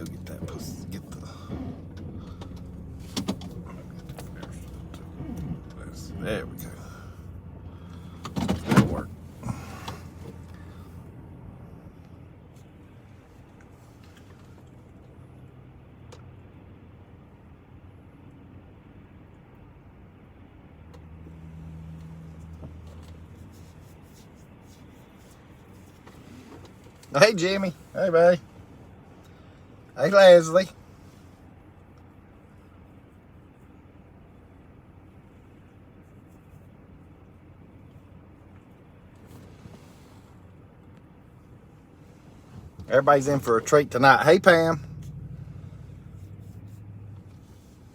go get that pussy. Get the. There we go. That'll work. Hey, Jimmy. Hey, buddy. Hey, Leslie. Everybody's in for a treat tonight. Hey, Pam.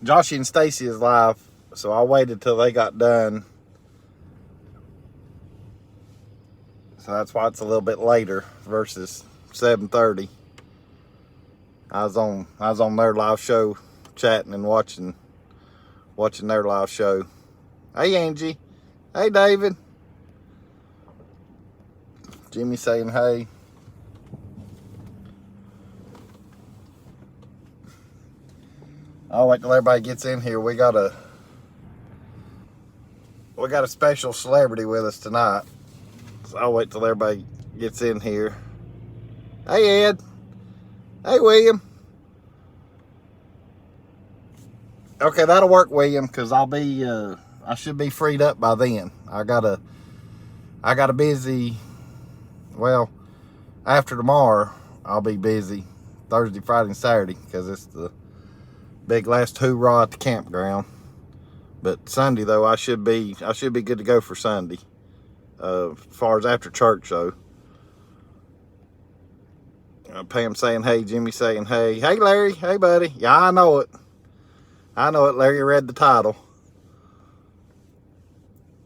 Joshy and Stacy is live, so I waited till they got done. So that's why it's a little bit later versus 7:30. I was on their live show, chatting and watching their live show. Hey, Angie. Hey, David. Jimmy saying hey. I'll wait till everybody gets in here. We got a special celebrity with us tonight. So I'll wait till everybody gets in here. Hey, Ed. Hey, William. Okay, that'll work, William, because I should be freed up by then. I got a busy, well, after tomorrow, I'll be busy Thursday, Friday, and Saturday, because it's the big last hoorah at the campground. But Sunday, though, I should be good to go for Sunday. As far as after church, though. Pam saying hey, Jimmy saying hey. Hey, Larry. Hey, buddy. Yeah, I know it. Larry read the title.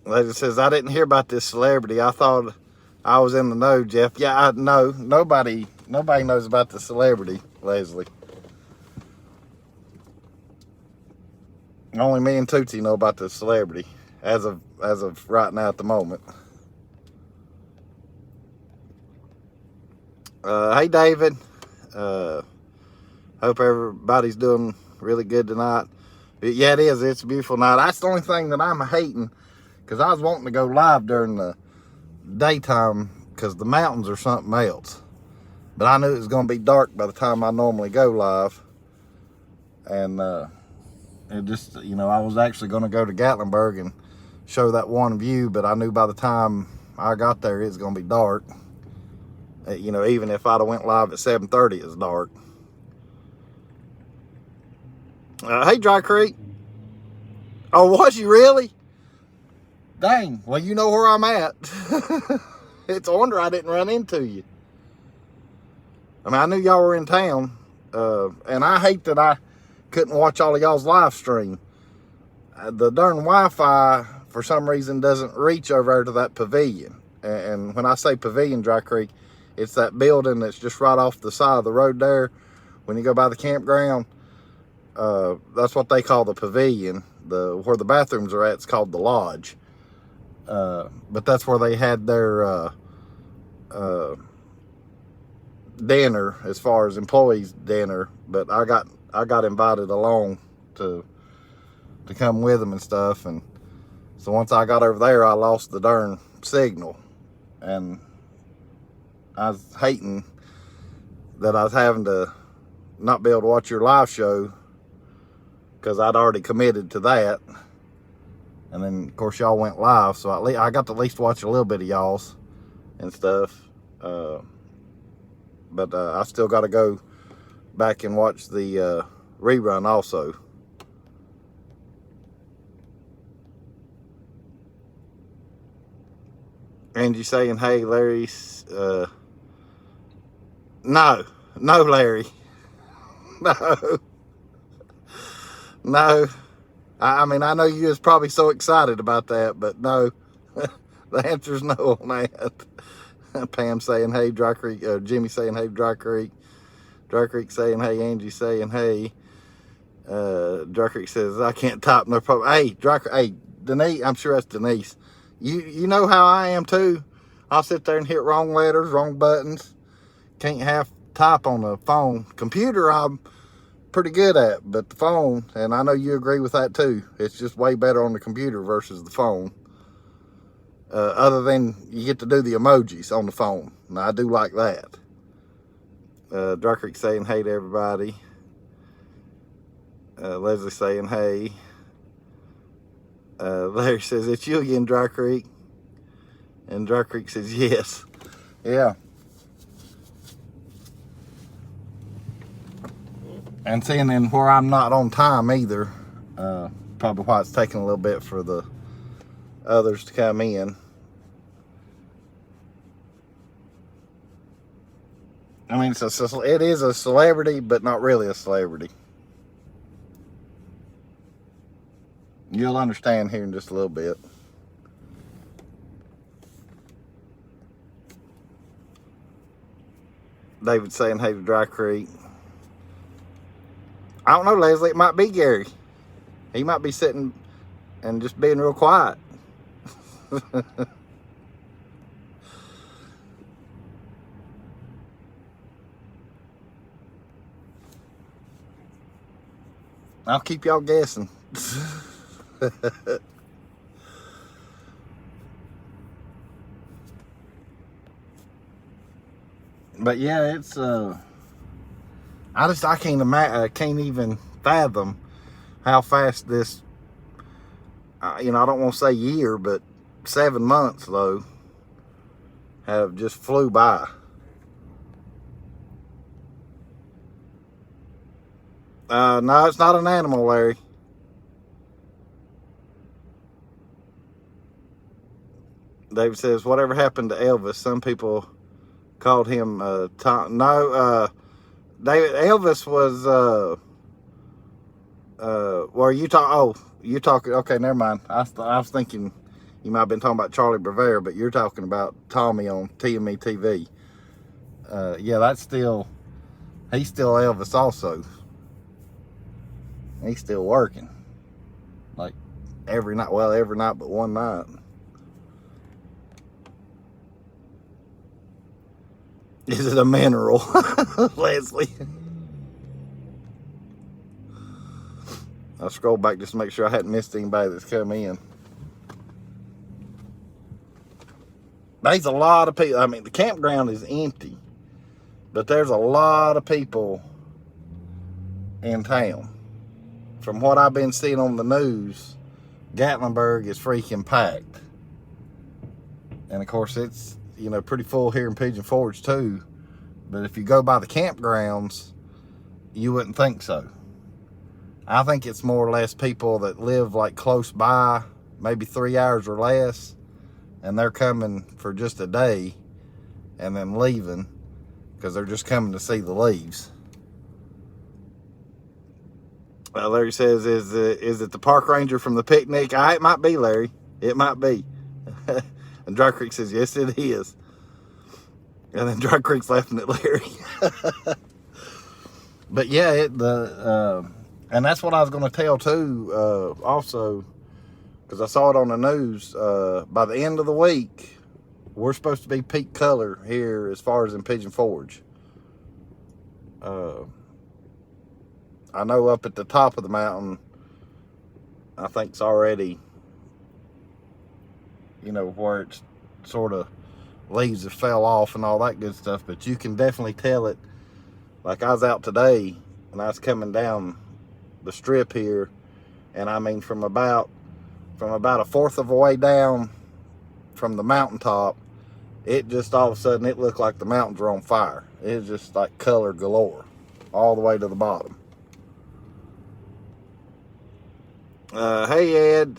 Lady says, I didn't hear about this celebrity. I thought I was in the know, Jeff. Yeah, I know. Nobody knows about the celebrity, Leslie. Only me and Tootsie know about the celebrity as of right now at the moment. Hey, David. Hope everybody's doing really good tonight. Yeah, it is. It's a beautiful night. That's the only thing that I'm hating, because I was wanting to go live during the daytime because the mountains are something else. But I knew it was going to be dark by the time I normally go live. And it just, I was actually going to go to Gatlinburg and show that one view, but I knew by the time I got there it was going to be dark. Even if I'd have went live at 7:30, it's dark. Hey, Dry Creek. Oh, was you really? Dang. Well, you know where I'm at. It's a wonder I didn't run into you. I mean, I knew y'all were in town. And I hate that I couldn't watch all of y'all's live stream. The darn Wi-Fi, for some reason, doesn't reach over there to that pavilion. And when I say pavilion, Dry Creek, it's that building that's just right off the side of the road there. When you go by the campground, that's what they call the pavilion. Where the bathrooms are at, it's called the lodge. But that's where they had their dinner, as far as employees' dinner. But I got invited along to come with them and stuff. And so once I got over there, I lost the darn signal. And I was hating that I was having to not be able to watch your live show because I'd already committed to that. And then, of course, y'all went live, so I got to at least watch a little bit of y'all's and stuff. But I still got to go back and watch the rerun also. Angie saying, hey, Larry. No, Larry. No. I mean, I know you was probably so excited about that, but no. The answer's no on that. Pam saying, hey, Dry Creek. Jimmy saying, hey, Dry Creek. Dry Creek saying, hey, Angie saying, hey. Dry Creek says, I can't type no problem. Hey, hey, Denise, I'm sure that's Denise. You know how I am too. I'll sit there and hit wrong letters, wrong buttons. Can't half type on the phone. Computer, I'm pretty good at, but the phone, and I know you agree with that too, it's just way better on the computer versus the phone. Other than you get to do the emojis on the phone. Now, I do like that. Dry Creek saying hey to everybody. Leslie saying hey. Larry says, it's you again, Dry Creek. And Dry Creek says, yes. Yeah. And seeing in where I'm not on time either, probably why it's taking a little bit for the others to come in. I mean, it is a celebrity, but not really a celebrity. You'll understand here in just a little bit. David saying hey to Dry Creek. I don't know, Leslie. It might be Gary. He might be sitting and just being real quiet. I'll keep y'all guessing. But yeah, it's I can't even fathom how fast this I don't want to say year, but 7 months though have just flew by. No, it's not an animal, Larry. David says, whatever happened to Elvis? Some people called him Tom. No, David, Elvis was well, you talking, okay, never mind. I was thinking you might have been talking about Charlie Rivera, but you're talking about Tommy on TME TV. Yeah, he's still Elvis also. He's still working. Like every night but one night. Is it a mineral? Leslie. I'll scroll back just to make sure I hadn't missed anybody that's come in. There's a lot of people. I mean, the campground is empty, but there's a lot of people in town. From what I've been seeing on the news, Gatlinburg is freaking packed. And of course, it's, pretty full here in Pigeon Forge too. But if you go by the campgrounds, you wouldn't think so. I think it's more or less people that live like close by, maybe 3 hours or less, and they're coming for just a day and then leaving because they're just coming to see the leaves. Larry says, is it the park ranger from the picnic? It might be, Larry. It might be. And Dry Creek says, yes, it is. And then Dry Creek's laughing at Larry. But yeah, and that's what I was going to tell too, also, because I saw it on the news. By the end of the week, we're supposed to be peak color here as far as in Pigeon Forge. I know up at the top of the mountain, I think it's already, where it's sort of leaves have fell off and all that good stuff. But you can definitely tell it. Like I was out today and I was coming down the strip here, and I mean from about a fourth of a way down from the mountaintop, it just all of a sudden it looked like the mountains were on fire. It was just like color galore all the way to the bottom. Hey Ed,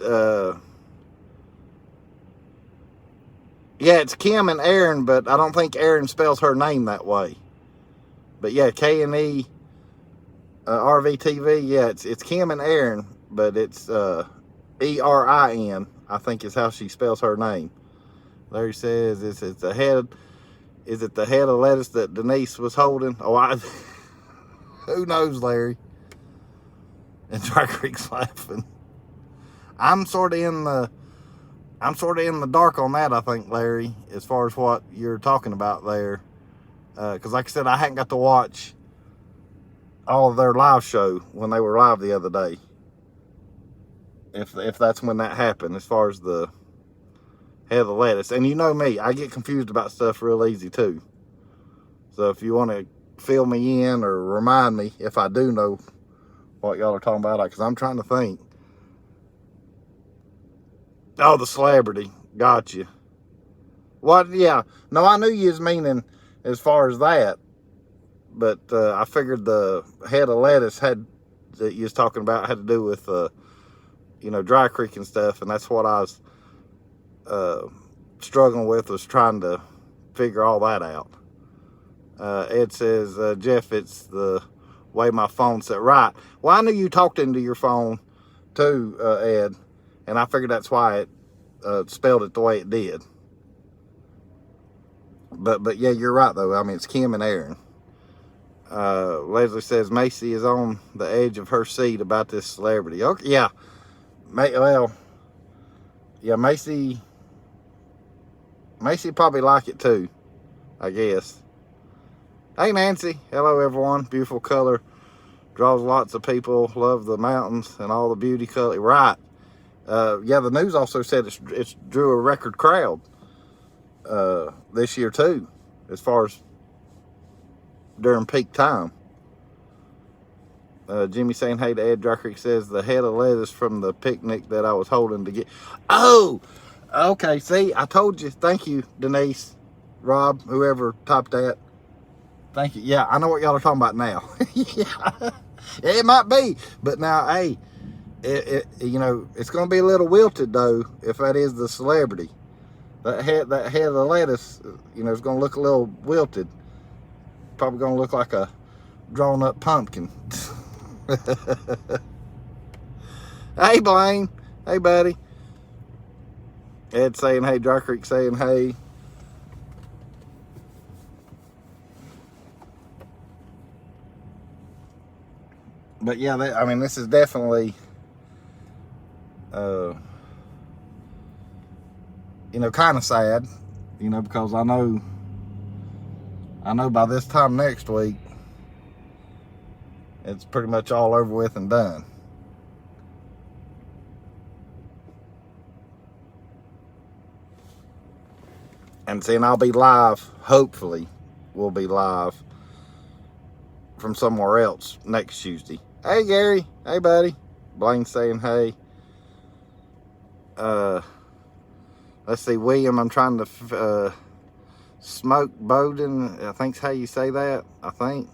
yeah, it's Kim and Aaron, but I don't think Aaron spells her name that way. But yeah, K&E RVTV, yeah, it's Kim and Aaron, but it's ERIN, I think is how she spells her name. Larry says, is it the head of lettuce that Denise was holding? Oh, who knows, Larry? And Dry Creek's laughing. I'm sort of in the dark on that, I think, Larry, as far as what you're talking about there. Because like I said, I hadn't got to watch all of their live show when they were live the other day. If that's when that happened, as far as the head of the lettuce. And you know me, I get confused about stuff real easy too. So if you want to fill me in or remind me if I do know what y'all are talking about, because I'm trying to think. Oh, the celebrity. Gotcha. What? Yeah. No, I knew you was meaning as far as that. But I figured the head of lettuce that you was talking about had to do with, Dry Creek and stuff. And that's what I was struggling with, was trying to figure all that out. Ed says, Jeff, it's the way my phone's set. Right. Well, I knew you talked into your phone too, Ed. And I figured that's why it spelled it the way it did. But yeah, you're right, though. I mean, it's Kim and Aaron. Leslie says Macy is on the edge of her seat about this celebrity. Okay, yeah. Macy probably like it too, I guess. Hey, Nancy. Hello, everyone. Beautiful color. Draws lots of people. Love the mountains and all the beauty color. Right. Yeah, the news also said it's drew a record crowd this year too, as far as during peak time. Jimmy saying hey to Ed. Dry Creek says the head of lettuce from the picnic that I was holding to get. Oh, okay. See, I told you. Thank you, Denise, Rob, whoever typed that. Thank you. Yeah, I know what y'all are talking about now. Yeah, it might be, but now, hey, it's going to be a little wilted though if that is the celebrity. That head of the lettuce, is going to look a little wilted. Probably going to look like a drawn up pumpkin. Hey, Blaine. Hey, buddy. Ed saying hey. Dry Creek saying hey. But yeah, this is definitely, kind of sad, because I know by this time next week, it's pretty much all over with and done. And seeing I'll be live, hopefully we'll be live from somewhere else next Tuesday. Hey, Gary. Hey, buddy. Blaine saying hey. Let's see, William, I'm trying to smoke Bowden. I think's how you say that, I think.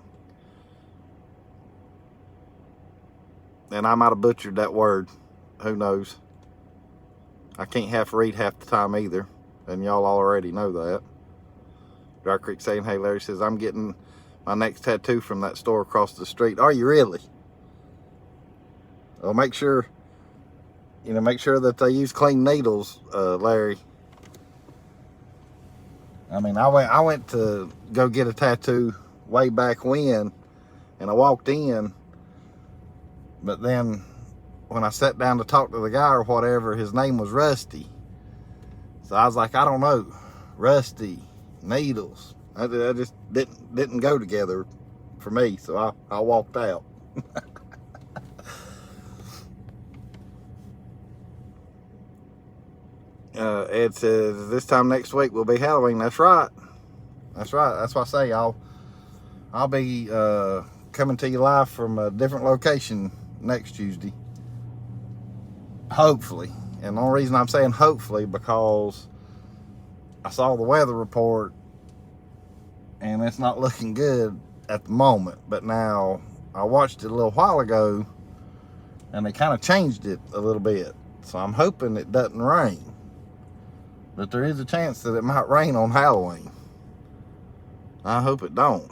And I might have butchered that word. Who knows? I can't read half the time either. And y'all already know that. Dry Creek saying hey. Larry says, I'm getting my next tattoo from that store across the street. Are you really? Well, make sure that they use clean needles, Larry. I went to go get a tattoo way back when, and I walked in, but then when I sat down to talk to the guy or whatever, his name was Rusty. So I was like, I don't know, Rusty, needles. I just didn't go together for me, so I walked out. Ed says this time next week will be Halloween. That's right. That's right. That's why I say I'll be coming to you live from a different location next Tuesday. Hopefully. And the only reason I'm saying hopefully because I saw the weather report and it's not looking good at the moment. But now I watched it a little while ago and they kind of changed it a little bit. So I'm hoping it doesn't rain. But there is a chance that it might rain on Halloween. I hope it don't.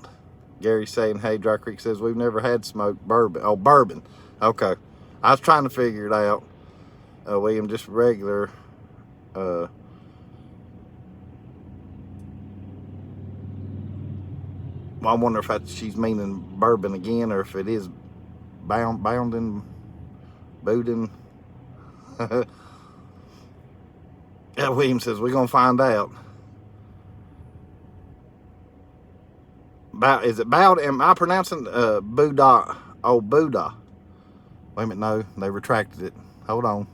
Gary's saying, hey, Dry Creek says, we've never had smoked bourbon. Oh, bourbon. Okay. I was trying to figure it out. William, just regular. I wonder if she's meaning bourbon again or if it is bounding, boudin. Yeah, William says, we're going to find out. Is it Bowd? Am I pronouncing Buddha? Oh, Buddha. Wait a minute, no, they retracted it. Hold on.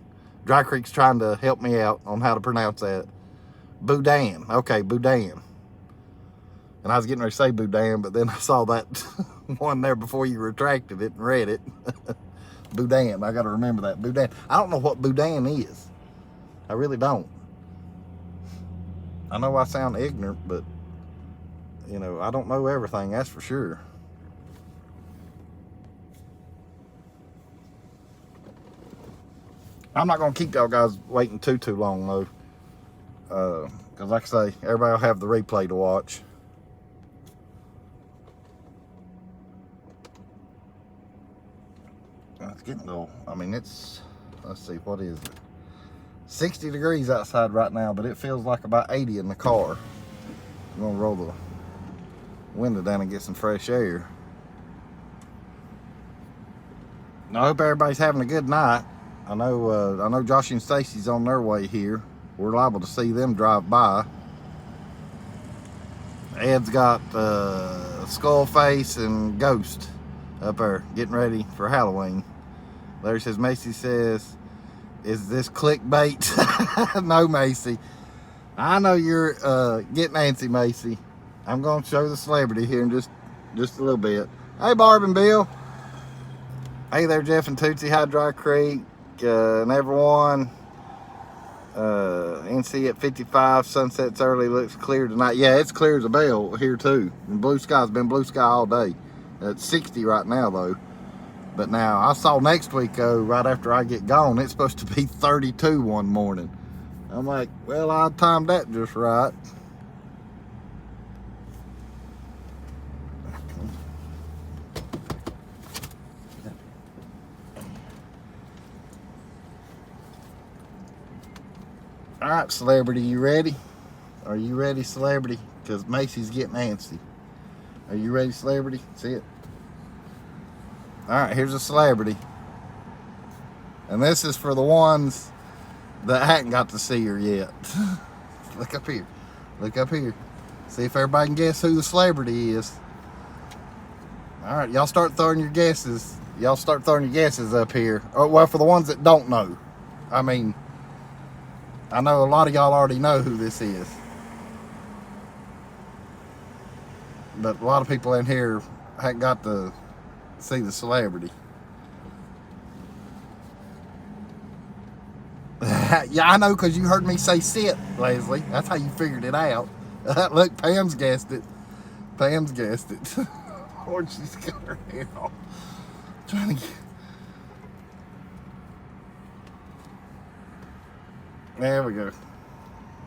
Dry Creek's trying to help me out on how to pronounce that. Boudin. Okay, Boudin. And I was getting ready to say Boudin, but then I saw that one there before you retracted it and read it. Boudin. I got to remember that. Boudin. I don't know what Boudin is. I really don't. I know I sound ignorant, but, you know, I don't know everything, that's for sure. I'm not going to keep y'all guys waiting too long, though. Because like I say, everybody will have the replay to watch. It's getting a little, I mean, it's, let's see, what is it? 60 degrees outside right now, but it feels like about 80 in the car. I'm going to roll the window down and get some fresh air. I hope everybody's having a good night. I know Josh and Stacy's on their way here. We're liable to see them drive by. Ed's got Skullface and Ghost up there getting ready for Halloween. Larry says, Macy says, is this clickbait? No, Macy. I know you're getting antsy, Macy. I'm going to show the celebrity here in just a little bit. Hey, Barb and Bill. Hey there, Jeff and Tootsie. Hi, Dry Creek. And everyone. NC at 55. Sunset's early. Looks clear tonight. Yeah, it's clear as a bell here, too. And blue sky's been blue sky all day. It's 60 right now, though. But now, I saw next week, though, right after I get gone, it's supposed to be 32 one morning. I'm like, well, I timed that just right. All right, celebrity, you ready? Are you ready, celebrity? Because Macy's getting antsy. Are you ready, celebrity? See it? All right, here's a celebrity. And this is for the ones that hadn't got to see her yet. Look up here. Look up here. See if everybody can guess who the celebrity is. All right, y'all start throwing your guesses. Y'all start throwing your guesses up here. Oh, well, for the ones that don't know. I mean, I know a lot of y'all already know who this is. But a lot of people in here hadn't got to see the celebrity. Yeah, I know, because you heard me say sit, Leslie. That's how you figured it out. Look, Pam's guessed it. Pam's guessed it. Or she's got her hair off. Trying to get... There we go.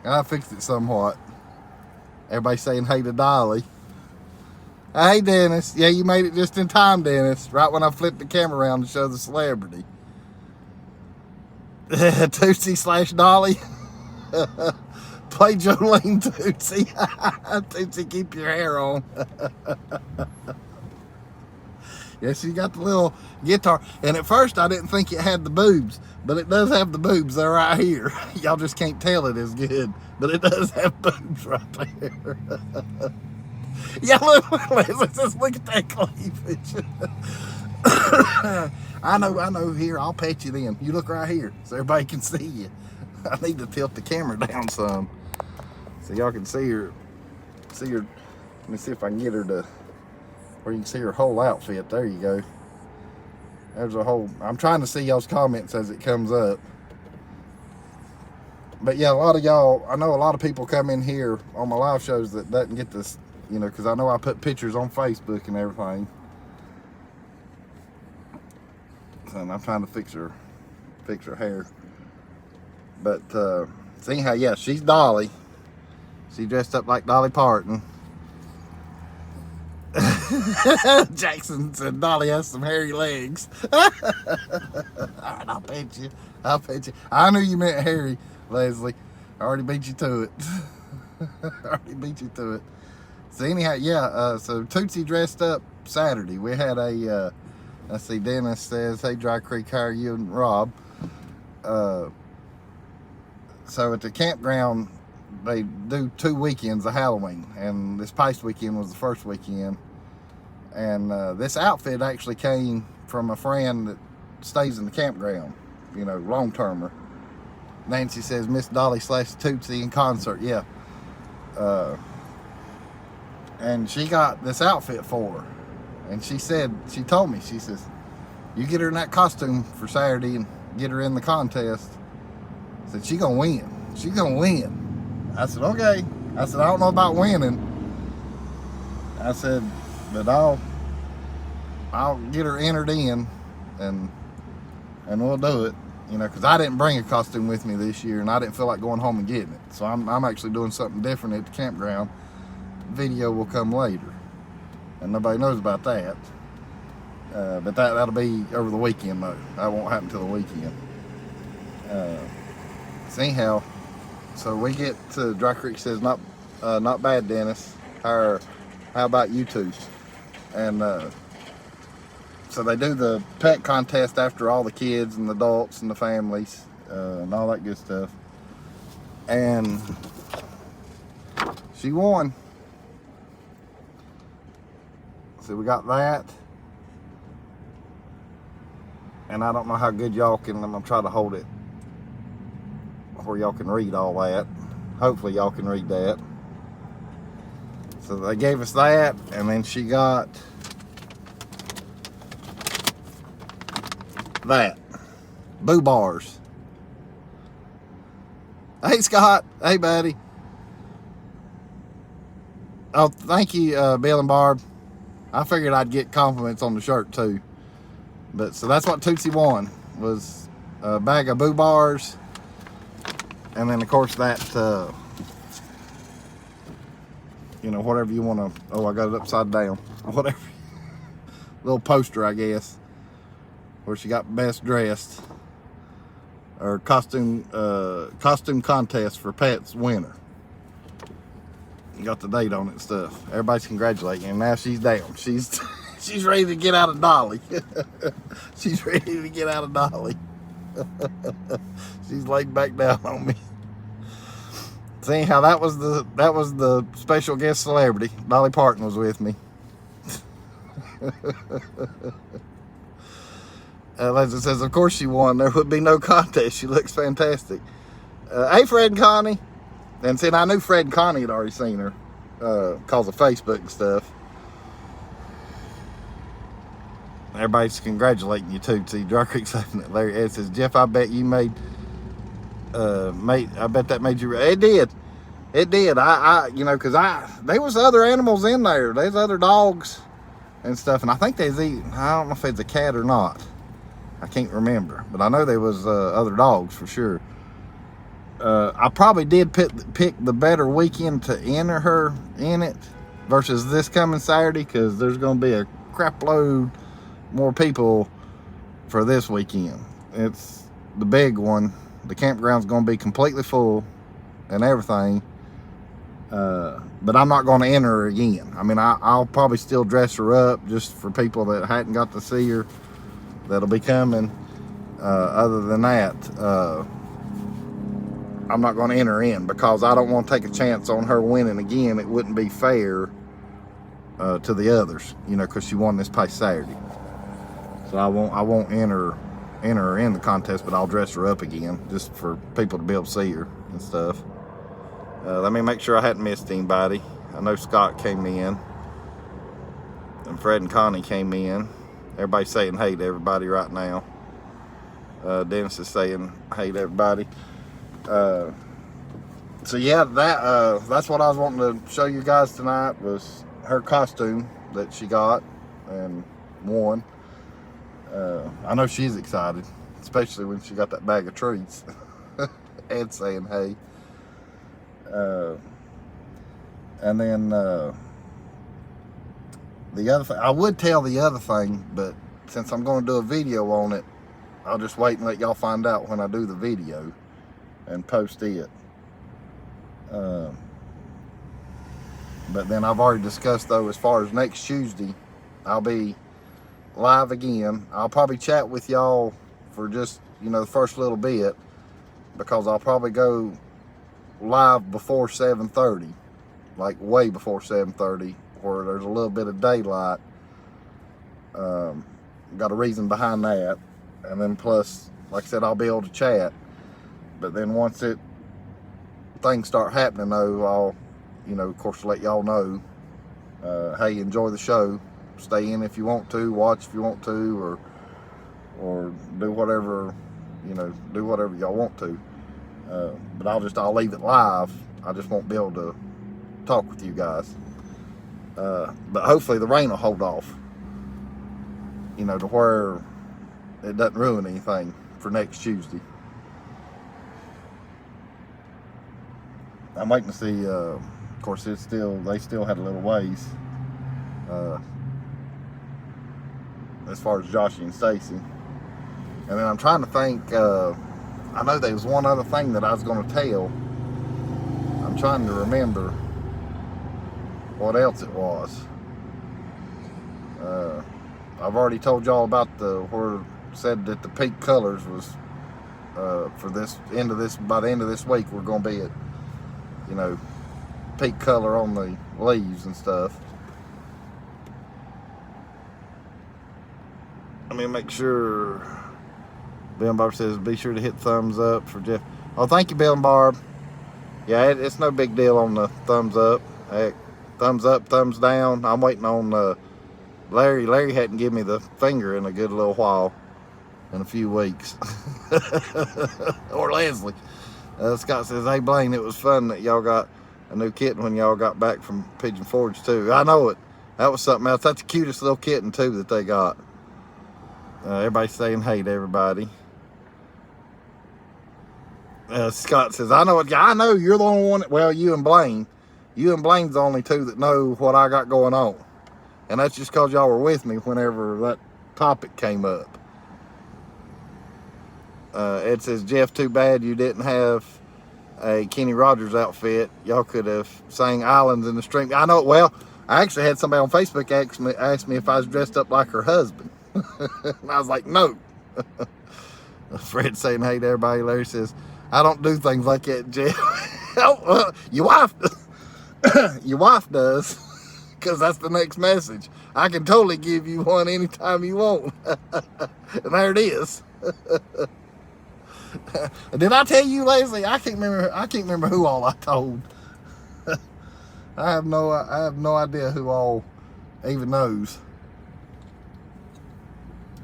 I fixed it somewhat. Everybody saying hey to Dolly. Hey, Dennis. Yeah, you made it just in time, Dennis. Right when I flipped the camera around to show the celebrity. Tootsie / Dolly. Play Jolene, Tootsie. Tootsie, keep your hair on. Yeah, she got the little guitar. And at first, I didn't think it had the boobs. But it does have the boobs. They're right here. Y'all just can't tell it as good. But it does have boobs right there. Yeah, look, let's just look at that cleavage. I know. Here, I'll pet you then. You look right here so everybody can see you. I need to tilt the camera down some so y'all can see her. Let me see if I can get her to where you can see her whole outfit. There you go. There's a whole... I'm trying to see y'all's comments as it comes up. But yeah, a lot of y'all... I know a lot of people come in here on my live shows that doesn't get this, you know, because I know I put pictures on Facebook and everything. And I'm trying to fix her hair. But, see how, yeah, she's Dolly. She dressed up like Dolly Parton. Jackson said Dolly has some hairy legs. All right, I'll pet you. I knew you meant hairy, Leslie. I already beat you to it. So anyhow, yeah, so Tootsie dressed up Saturday. We had a, let's see, Dennis says, hey, Dry Creek, how are you and Rob? So at the campground, they do 2 weekends of Halloween. And this past weekend was the first weekend. And this outfit actually came from a friend that stays in the campground, you know, long-termer. Nancy says, Miss Dolly / Tootsie in concert, yeah. And she got this outfit for her. And she told me, she says, you get her in that costume for Saturday and get her in the contest. I said, she gonna win. She gonna win. I said, okay. I said, I don't know about winning. I said, but I'll get her entered in and we'll do it. You know, because I didn't bring a costume with me this year and I didn't feel like going home and getting it. So I'm actually doing something different at the campground. Video will come later. And nobody knows about that. But that'll be over the weekend though. That won't happen till the weekend. So anyhow, so we get to Dry Creek says, not bad, Dennis. How about you two? And so they do the pet contest after all the kids and the adults and the families and all that good stuff. And she won. So we got that. And I don't know how good y'all can, I'm gonna try to hold it where y'all can read all that. Hopefully y'all can read that. So they gave us that, and then she got that. Boo bars. Hey Scott, hey buddy. Oh, thank you, Bill and Barb. I figured I'd get compliments on the shirt too. But so that's what Tootsie won, was a bag of Boo bars, and then of course that, you know, whatever you want to. Oh, I got it upside down. Whatever, little poster, I guess, where she got best dressed or costume contest for pets winner. You got the date on it and stuff. Everybody's congratulating, and now she's down. She's she's ready to get out of Dolly. She's ready to get out of Dolly. She's laid back down on me. See how that was the special guest celebrity. Dolly Parton was with me. Leslie says, of course she won. There would be no contest. She looks fantastic. Hey, Fred and Connie. And see, I knew Fred and Connie had already seen her because of Facebook and stuff. Everybody's congratulating you too. See, Dry Creek's laughing at Larry. Ed says, Jeff, I bet you I bet that made you. It did. It did. You know, because there was other animals in there. There's other dogs and stuff, and I think there's I don't know if it's a cat or not. I can't remember, but I know there was other dogs for sure. I probably did pick the better weekend to enter her in it versus this coming Saturday, because there's going to be a crap load more people for this weekend. It's the big one. The campground's going to be completely full and everything. But I'm not going to enter her again. I mean, I'll probably still dress her up just for people that hadn't got to see her that'll be coming. Other than that, I'm not going to enter her in because I don't want to take a chance on her winning again. It wouldn't be fair to the others, you know, because she won this past Saturday. So I won't enter her in the contest, but I'll dress her up again just for people to be able to see her and stuff. Let me make sure I hadn't missed anybody. I know Scott came in and Fred and Connie came in. Everybody's saying hey to everybody right now. Dennis is saying hey to everybody. So yeah, that's what I was wanting to show you guys tonight, was her costume that she got and won. I know she's excited, especially when she got that bag of treats. Ed saying hey. And then the other thing, I would tell the other thing, but since I'm going to do a video on it, I'll just wait and let y'all find out when I do the video and post it. But then I've already discussed, though, as far as next Tuesday, I'll be live again. I'll probably chat with y'all for just, you know, the first little bit, because I'll probably go live before 7:30, like way before 7:30, where there's a little bit of daylight, Got a reason behind that. And then plus, like I said, I'll be able to chat. But then once things start happening though, I'll, of course, let y'all know, hey, enjoy the show. Stay in if you want to, watch if you want to, or do whatever, do whatever y'all want to. But I'll leave it live. I just won't be able to talk with you guys. But hopefully the rain will hold off, to where it doesn't ruin anything for next Tuesday. I'm waiting to see, of course, they still had a little ways, as far as Joshy and Stacy. And then I'm trying to think, I know there was one other thing that I was going to tell. I'm trying to remember what else it was. I've already told y'all about where it said that the peak colors was, by the end of this week, we're going to be at, peak color on the leaves and stuff. Let me make sure. Bill and Barb says, be sure to hit thumbs up for Jeff. Oh, thank you, Bill and Barb. Yeah, it's no big deal on the thumbs up. Heck, thumbs up, thumbs down. I'm waiting on Larry. Larry hadn't given me the finger in a good little while, in a few weeks. Or Leslie. Scott says, hey, Blaine, it was fun that y'all got a new kitten when y'all got back from Pigeon Forge, too. I know it. That was something else. That's the cutest little kitten, too, that they got. Everybody's saying hey to everybody. Scott says, I know you're the only one. Well, you and Blaine. You and Blaine's the only two that know what I got going on. And that's just because y'all were with me whenever that topic came up. Ed says, Jeff, too bad you didn't have a Kenny Rogers outfit. Y'all could have sang Islands in the Stream. I know. Well, I actually had somebody on Facebook ask me if I was dressed up like her husband. And I was like, no. Fred's saying hey to everybody. Larry says, I don't do things like that, Jeff. Your wife does, because that's the next message. I can totally give you one anytime you want. And there it is. Did I tell you, Leslie? I can't remember who all I told. I have no idea who all even knows.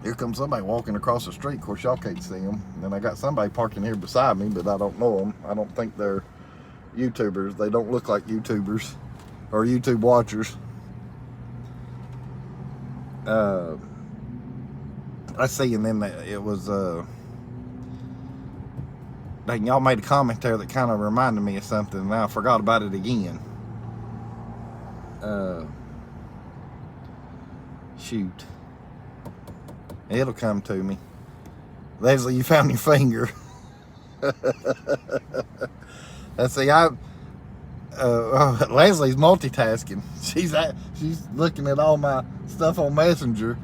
Here comes somebody walking across the street. Of course, y'all can't see them. And then I got somebody parking here beside me, but I don't know them. I don't think they're YouTubers. They don't look like YouTubers or YouTube watchers. I see, and then it was, dang, y'all made a comment there that kind of reminded me of something, and I forgot about it again. Shoot. It'll come to me. Leslie, you found your finger. Let's see, Leslie's multitasking. She's looking at all my stuff on Messenger,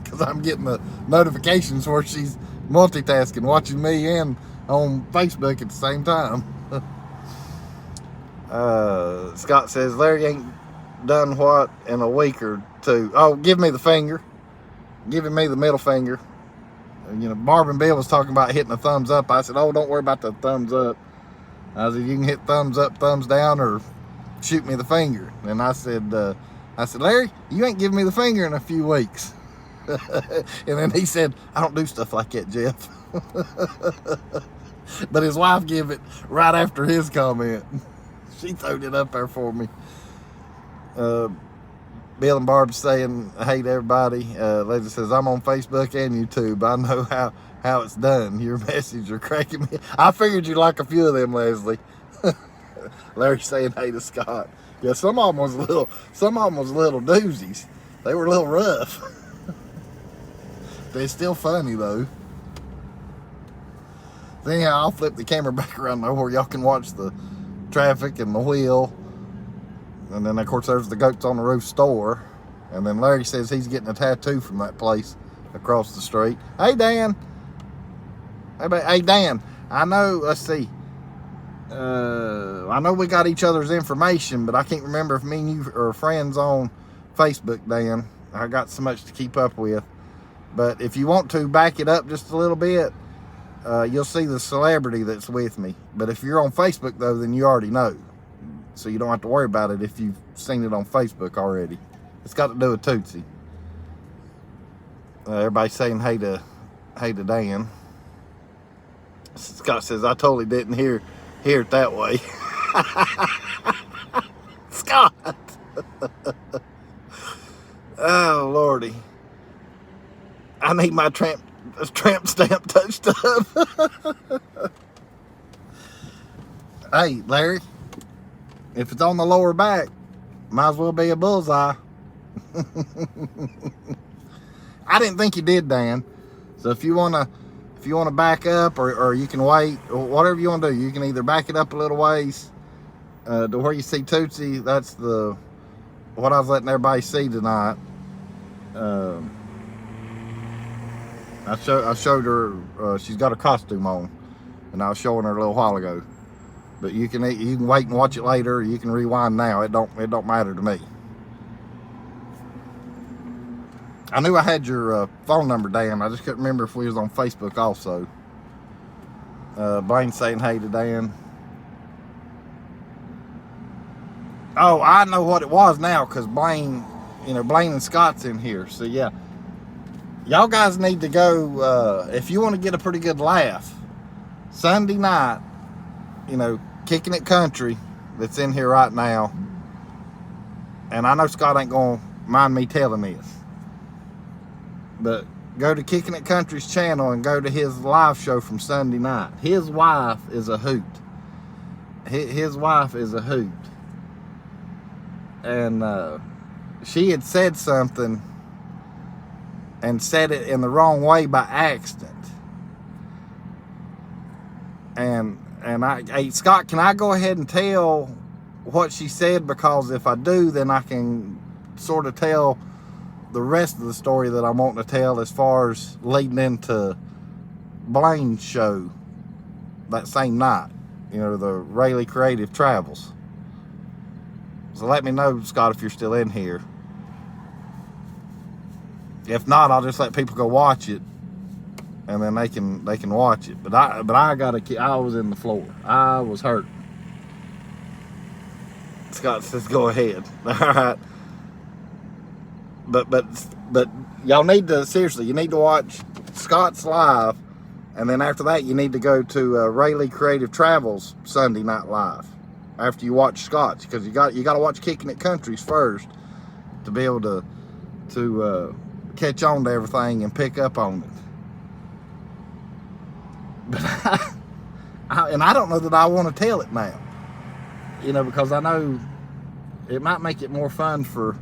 because I'm getting the notifications where she's multitasking, watching me and on Facebook at the same time. Scott says, Larry ain't done what in a week or two? Oh, give me the finger. Giving me the middle finger. Barb and Bill was talking about hitting a thumbs up. I said, oh, don't worry about the thumbs up. I said, you can hit thumbs up, thumbs down, or shoot me the finger. And I said, Larry, you ain't giving me the finger in a few weeks. And then he said, I don't do stuff like that, Jeff. But his wife gave it right after his comment. She throwed it up there for me. Bill and Barb saying hey to everybody. Leslie says, I'm on Facebook and YouTube. I know how it's done. Your message are cracking me. I figured you'd like a few of them, Leslie. Larry saying hey to Scott. Yeah, some of them was little doozies. They were a little rough. They're still funny though. So anyhow, I'll flip the camera back around there where y'all can watch the traffic and the wheel. And then, of course, there's the Goats on the Roof store. And then Larry says he's getting a tattoo from that place across the street. Hey, Dan. Hey, Dan. I know, let's see. I know we got each other's information, but I can't remember if me and you are friends on Facebook, Dan. I got so much to keep up with. But if you want to back it up just a little bit, you'll see the celebrity that's with me. But if you're on Facebook, though, then you already know. So you don't have to worry about it if you've seen it on Facebook already. It's got to do with Tootsie. Everybody's saying hey to Dan. Scott says, I totally didn't hear it that way. Scott! Oh, Lordy. I need my tramp stamp touched up. Hey, Larry, if it's on the lower back, might as well be a bullseye. I didn't think you did, Dan. So if you wanna back up, or you can wait, or whatever you want to do, you can either back it up a little ways to where you see Tootsie. That's what I was letting everybody see tonight. I showed her. She's got her costume on, and I was showing her a little while ago. But you can wait and watch it later. Or you can rewind now. It don't matter to me. I knew I had your phone number, Dan. I just couldn't remember if we was on Facebook also. Blaine saying hey to Dan. Oh, I know what it was now, because Blaine and Scott's in here. So yeah, y'all guys need to go, if you want to get a pretty good laugh, Sunday night, Kicking It Country that's in here right now. And I know Scott ain't gonna mind me telling this, but go to Kicking It Country's channel and go to his live show from Sunday night. His wife is a hoot. His wife is a hoot. And she had said something and said it in the wrong way by accident. And hey, Scott, can I go ahead and tell what she said? Because if I do, then I can sort of tell the rest of the story that I'm wanting to tell, as far as leading into Blaine's show that same night, the Rayleigh Creative Travels. So let me know, Scott, if you're still in here. If not, I'll just let people go watch it, and then they can watch it. But I was in the floor. I was hurt. Scott says, go ahead. All right. But y'all need to, seriously, you need to watch Scott's live, and then after that, you need to go to Rayleigh Creative Travels Sunday Night Live after you watch Scott's, because you got to watch Kicking It Country's first to be able to catch on to everything and pick up on it. But I don't know that I want to tell it now, because I know it might make it more fun for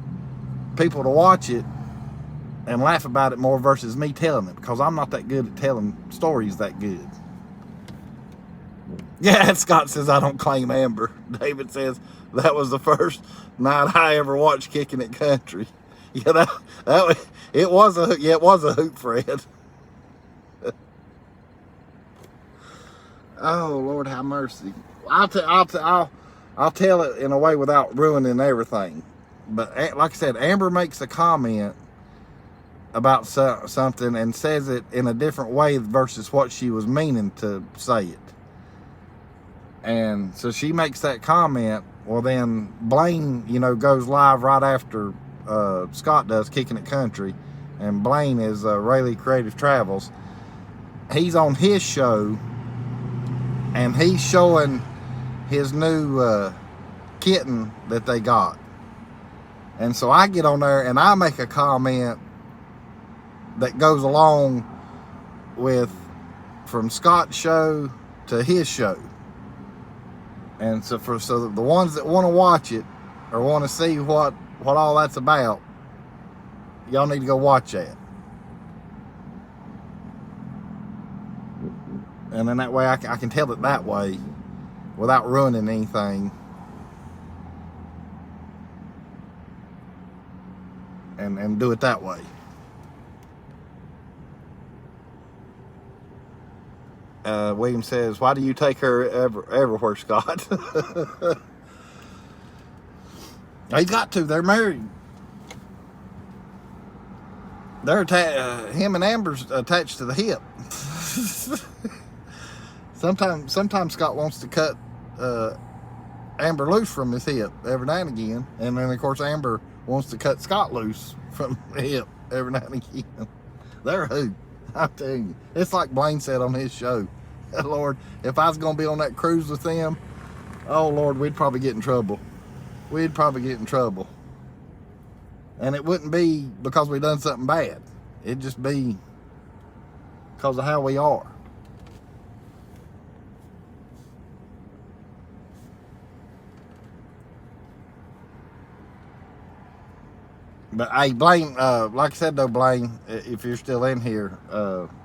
people to watch it and laugh about it more versus me telling it, because I'm not that good at telling stories that good. Yeah, Scott says I don't claim Amber. David says that was the first night I ever watched Kicking It Country. Yeah, it was a hoot, Fred. Oh, Lord have mercy. I'll tell it in a way without ruining everything. But like I said, Amber makes a comment about something and says it in a different way versus what she was meaning to say it. And so she makes that comment. Well, then Blaine, goes live right after Scott does Kicking It Country. And Blaine is Rayleigh Creative Travels. He's on his show, and he's showing his new kitten that they got. And so I get on there and I make a comment that goes along with from Scott's show to his show. And so the ones that want to watch it or want to see what all that's about, y'all need to go watch that. And then that way I can tell it that way without ruining anything. And do it that way. William says, why do you take her everywhere, Scott? He's got to. They're married. him and Amber's attached to the hip. Sometimes Scott wants to cut Amber loose from his hip every now and again, and then of course Amber wants to cut Scott loose from the hip every now and again. They're a hoot, I tell you. It's like Blaine said on his show. Lord, if I was gonna be on that cruise with them, oh Lord, we'd probably get in trouble. We'd probably get in trouble. And it wouldn't be because we done something bad. It'd just be because of how we are. But hey, Blaine, like I said though, Blaine, if you're still in here,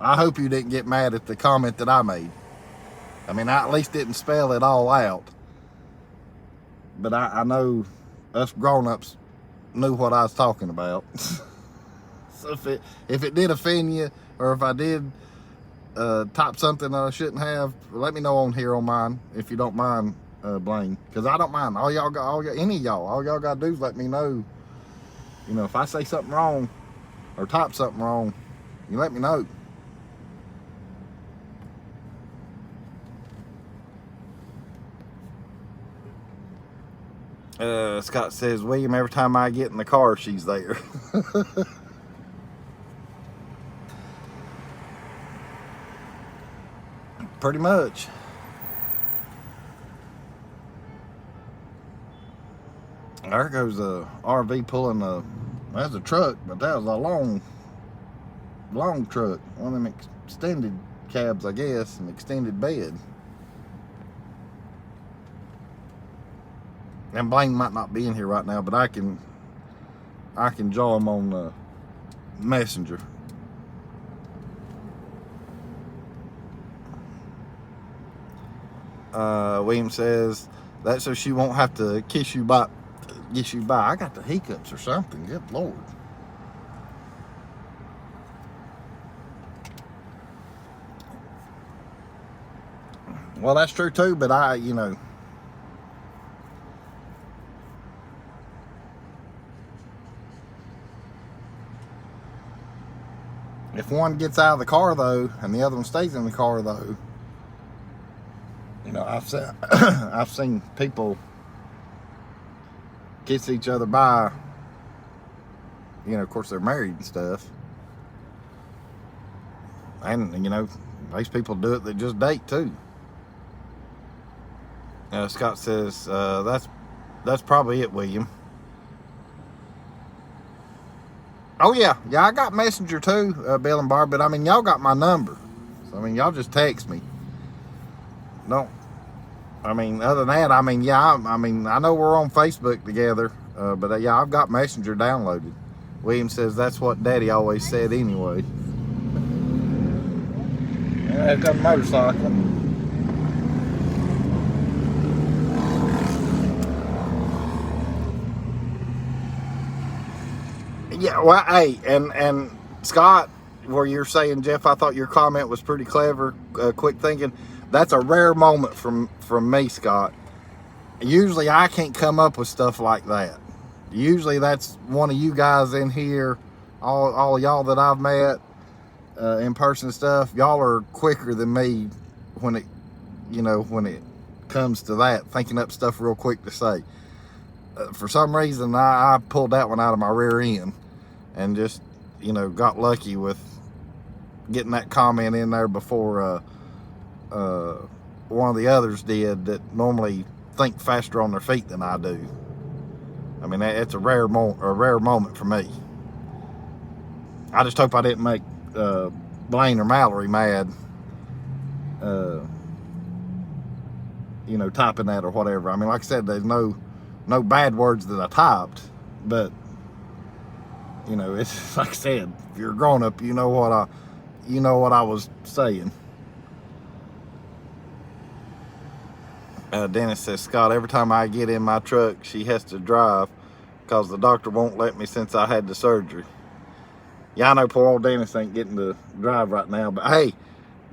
I hope you didn't get mad at the comment that I made. I mean, I at least didn't spell it all out. But I know us grown-ups knew what I was talking about. So if it did offend you, or if I did type something that I shouldn't have, let me know on here on mine, if you don't mind, Blaine. Because I don't mind. Any of y'all, all y'all got to do is let me know. You know, if I say something wrong or type something wrong, you let me know. Scott says, William, every time I get in the car, she's there. Pretty much. There goes a RV pulling that's a truck, but that was a long truck. One of them extended cabs, I guess, an extended bed. And Blaine might not be in here right now, but I can jaw him on Messenger. William says that's so she won't have to kiss you by. I got the hiccups or something. Good Lord. Well, that's true too, but you know. If one gets out of the car though, and the other one stays in the car though, you know, I've seen people kiss each other by, you know, of course they're married and stuff. And, you know, these people do it that just date too. Scott says, that's probably it, William. Oh yeah, I got Messenger too, Bill and Barb, but I mean, y'all got my number. So, I mean, y'all just text me. I mean, other than that, I mean, yeah, I know we're on Facebook together, but yeah, I've got Messenger downloaded. William says that's what Daddy always said anyway. I've got a motorcycle. Yeah, well, hey, and Scott, where you're saying, Jeff, I thought your comment was pretty clever, quick thinking. That's a rare moment from me, Scott. Usually I can't come up with stuff like that. Usually that's one of you guys in here, all of y'all that I've met in person and stuff. Y'all are quicker than me when it comes to that, thinking up stuff real quick to say. For some reason, I pulled that one out of my rear end and just, you know, got lucky with getting that comment in there before one of the others did that normally think faster on their feet than I do. I mean, it's a rare moment for me. I just hope I didn't make Blaine or Mallory mad, you know, typing that or whatever. I mean, like I said, there's no bad words that I typed, but you know, it's like I said, if you're a grown up, you know what I was saying. Dennis says, Scott, every time I get in my truck, she has to drive because the doctor won't let me since I had the surgery. Yeah, I know poor old Dennis ain't getting to drive right now, but hey,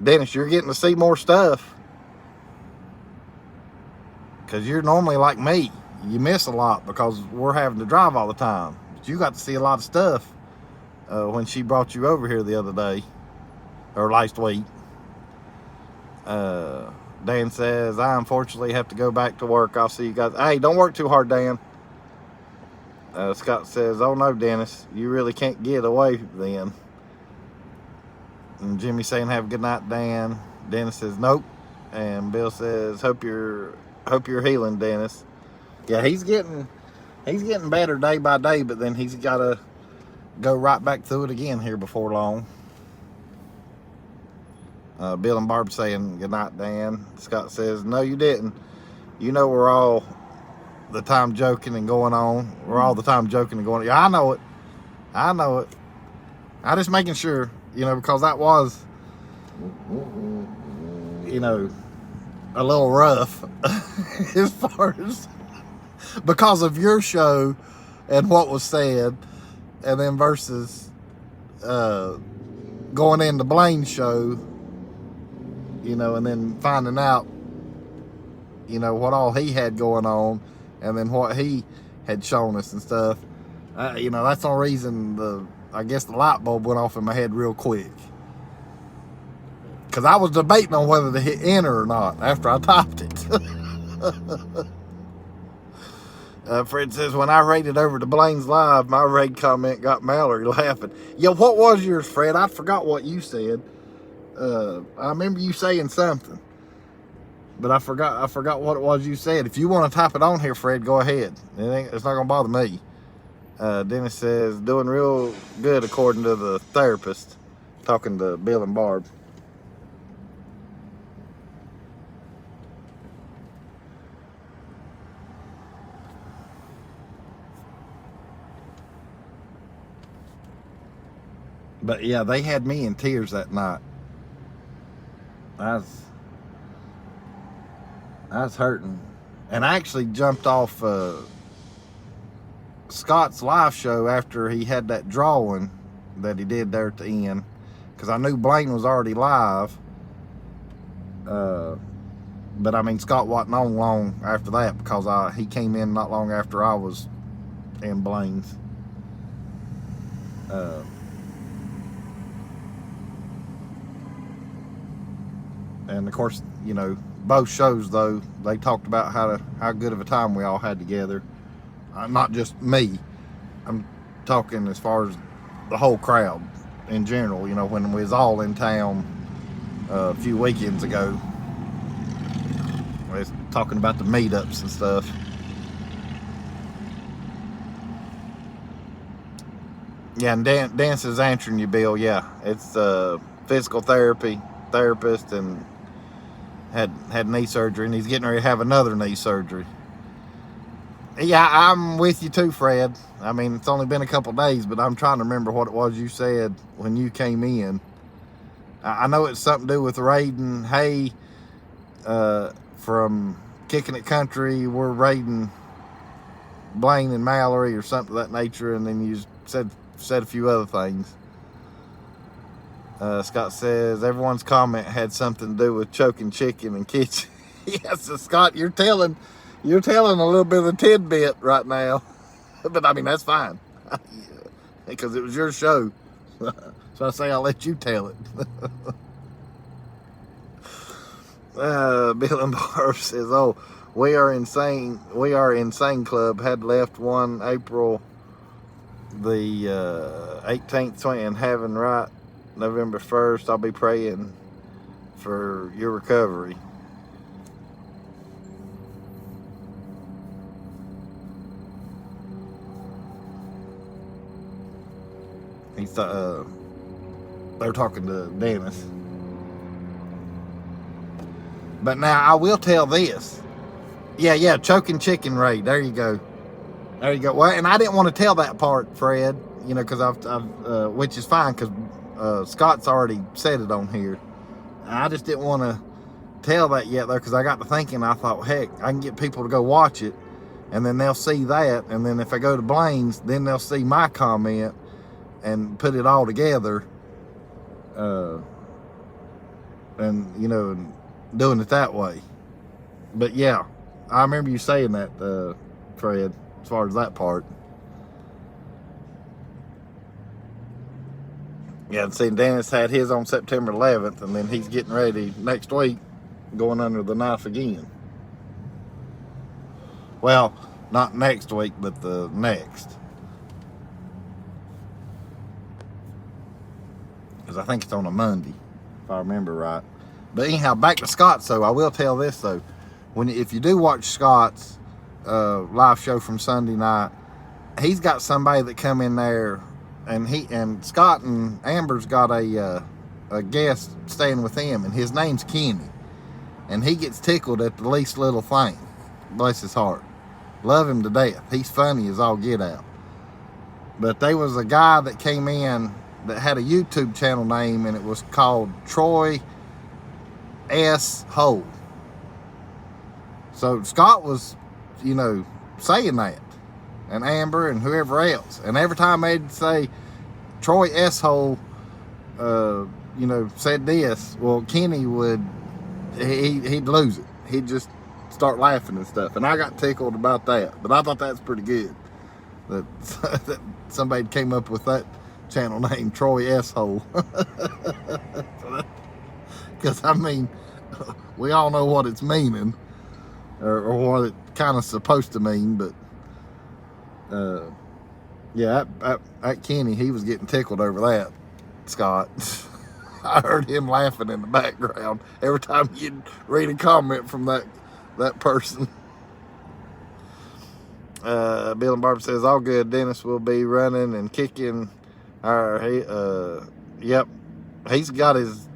Dennis, you're getting to see more stuff because you're normally like me. You miss a lot because we're having to drive all the time. But you got to see a lot of stuff when she brought you over here the other day, or last week. Dan says, I unfortunately have to go back to work. I'll see you guys. Hey, don't work too hard, Dan. Scott says, oh no, Dennis, you really can't get away then. And Jimmy saying, have a good night, Dan. Dennis says, nope. And Bill says, hope you're healing, Dennis. Yeah, he's getting better day by day, but then he's got to go right back through it again here before long. Bill and Barb saying, good night, Dan. Scott says, no, you didn't. You know we're all the time joking and going on. We're all the time joking and going on. Yeah, I know it. I know it. I'm just making sure, because that was, a little rough as far as because of your show and what was said, and then versus going into Blaine's show, and then finding out, what all he had going on, and then what he had shown us and stuff. That's the reason I guess the light bulb went off in my head real quick. Because I was debating on whether to hit enter or not after I typed it. Fred says, when I rated over to Blaine's Live, my raid comment got Mallory laughing. Yeah, what was yours, Fred? I forgot what you said. I remember you saying something, but I forgot what it was you said. If you want to type it on here, Fred, go ahead. It's not going to bother me. Dennis says, doing real good according to the therapist, talking to Bill and Barb. But yeah, they had me in tears that night. I was hurting. And I actually jumped off Scott's live show after he had that drawing that he did there at the end, because I knew Blaine was already live. But I mean, Scott wasn't on long after that, because he came in not long after I was in Blaine's. And of course, both shows though, they talked about how good of a time we all had together. Not just me. I'm talking as far as the whole crowd in general. When we was all in town a few weekends ago, we was talking about the meetups and stuff. Yeah, and Dan is answering you, Bill. Yeah, it's physical therapist, and had knee surgery, and he's getting ready to have another knee surgery. Yeah, I'm with you too, Fred. I mean, it's only been a couple days, but I'm trying to remember what it was you said when you came in. I know it's something to do with raiding. Hey, from Kicking It Country, we're raiding Blaine and Mallory or something of that nature, and then you said a few other things. Scott says everyone's comment had something to do with choking chicken and kitchen. Yes, so Scott, you're telling a little bit of a tidbit right now, but I mean that's fine because it was your show. So I say I'll let you tell it. Bill and Barb says, "Oh, we are insane. We are insane club. Had left one April the 18th, 20, and having right November 1st. I'll be praying for your recovery." They're talking to Dennis. But now I will tell this. Yeah, choking chicken raid. There you go. Well, and I didn't want to tell that part, Fred. Because I've which is fine, because Scott's already said it on here. I just didn't want to tell that yet, though, because I got to thinking. I thought, heck, I can get people to go watch it, and then they'll see that, and then if I go to Blaine's, then they'll see my comment and put it all together, and doing it that way. But yeah, I remember you saying that, Fred, as far as that part. Yeah, and see, Dennis had his on September 11th, and then he's getting ready next week, going under the knife again. Well, not next week, but the next. Because I think it's on a Monday, if I remember right. But anyhow, back to Scott. So I will tell this though, if you do watch Scott's live show from Sunday night, he's got somebody that come in there, and Scott and Amber's got a guest staying with him, and his name's Kenny, and he gets tickled at the least little thing. Bless his heart. Love him to death. He's funny as all get out. But there was a guy that came in that had a YouTube channel name, and it was called Troy S. Hole. So Scott was, saying that, and Amber and whoever else. And every time they'd say Troy S. Hole, said this, well, Kenny would, he'd lose it. He'd just start laughing and stuff. And I got tickled about that. But I thought that's pretty good. That somebody came up with that channel name, Troy S. Hole. Because, we all know what it's meaning. Or what it kind of supposed to mean. But, yeah, that Kenny, he was getting tickled over that, Scott. I heard him laughing in the background every time you'd read a comment from that person. Bill and Barb says, all good. Dennis will be running and kicking. Yep, he's got his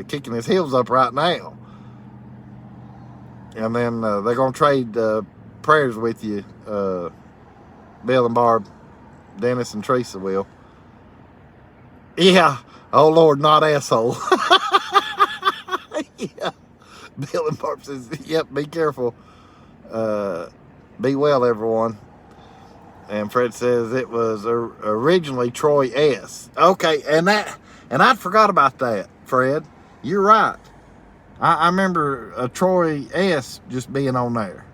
kicking his heels up right now. And then they're gonna trade prayers with you, Bill and Barb. Dennis and Teresa will. Yeah. Oh Lord, not asshole. Yeah. Bill and Barb says, yep, be careful. Be well, everyone. And Fred says it was originally Troy S. Okay, and I forgot about that, Fred. You're right. I remember Troy S just being on there.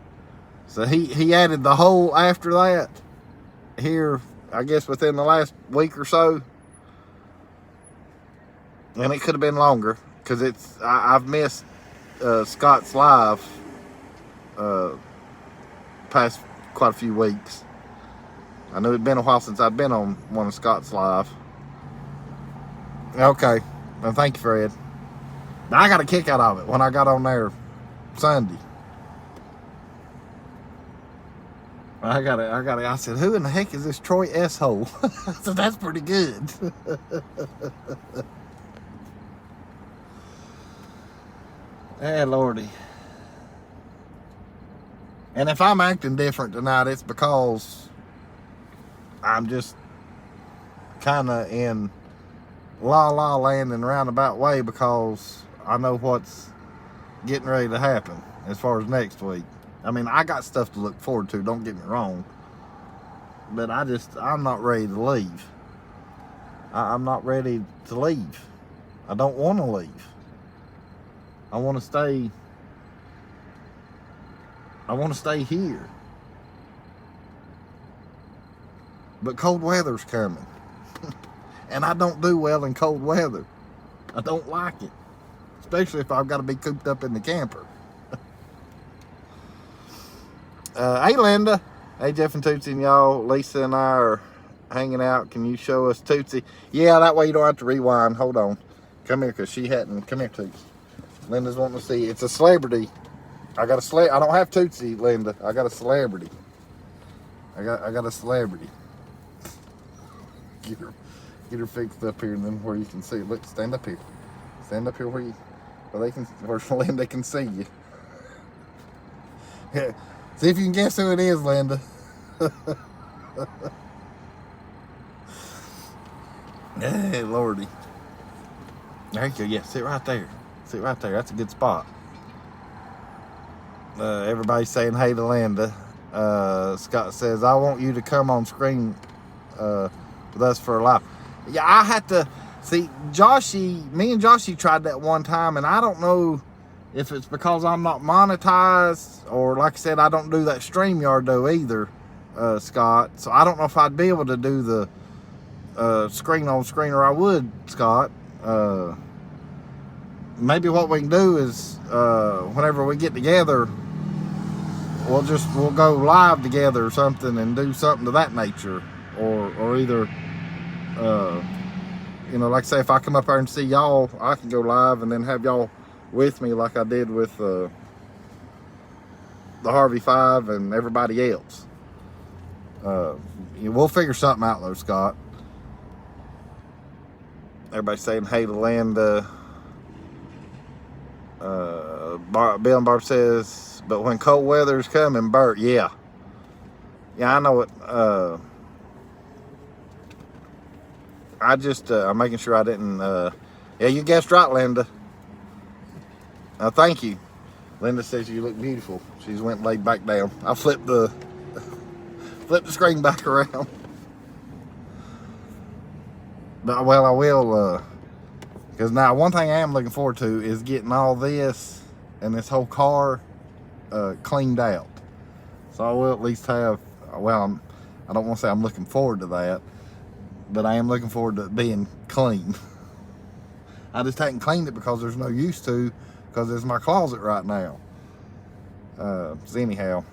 So he added the whole after that here, I guess within the last week or so. And it could have been longer, because I've missed Scott's live past quite a few weeks. I know it'd been a while since I'd been on one of Scott's live. Okay, well, thank you, Fred. I got a kick out of it when I got on there Sunday. I said, who in the heck is this Troy S. Hole? I said, that's pretty good. Hey, Lordy. And if I'm acting different tonight, it's because I'm just kind of in la-la land in a roundabout way, because I know what's getting ready to happen as far as next week. I got stuff to look forward to, don't get me wrong. But I'm not ready to leave. I'm not ready to leave. I don't want to leave. I want to stay here. But cold weather's coming. And I don't do well in cold weather. I don't like it. Especially if I've got to be cooped up in the camper. Hey, Linda. Hey, Jeff and Tootsie and y'all. Lisa and I are hanging out. Can you show us Tootsie? Yeah, that way you don't have to rewind. Hold on. Come here, because she hadn't. Come here, Tootsie. Linda's wanting to see. It's a celebrity. I don't have Tootsie, Linda. I got a celebrity. I got a celebrity. Get her fixed up here, and then where you can see. Look, stand up here. Stand up here where Linda can see you. Yeah. See if you can guess who it is, Linda. Hey, Lordy. There you go. Yeah, sit right there. Sit right there. That's a good spot. Everybody's saying hey to Linda. Scott says, I want you to come on screen with us for a live. Yeah, I had to see me and Joshy tried that one time, and I don't know if it's because I'm not monetized, or like I said, I don't do that StreamYard though either, Scott. So I don't know if I'd be able to do screen on screener, I would, Scott. Maybe what we can do is, whenever we get together, we'll go live together or something and do something to that nature, or either, like say if I come up there and see y'all, I can go live and then have y'all with me like I did with the Harvey 5 and everybody else. We'll figure something out though, Scott. Everybody saying hey to Linda. Bill and Barb says, but when cold weather's coming, Bert, yeah, I know it. I'm making sure I didn't. Yeah, you guessed right, Linda. Thank you. Linda says you look beautiful. She's went and laid back down. I flipped the screen back around. But well, I will. Because now one thing I am looking forward to is getting all this and this whole car cleaned out. So I will at least have. Well, I don't want to say I'm looking forward to that, but I am looking forward to it being clean. I just haven't cleaned it because there's no use to, because it's my closet right now. So anyhow,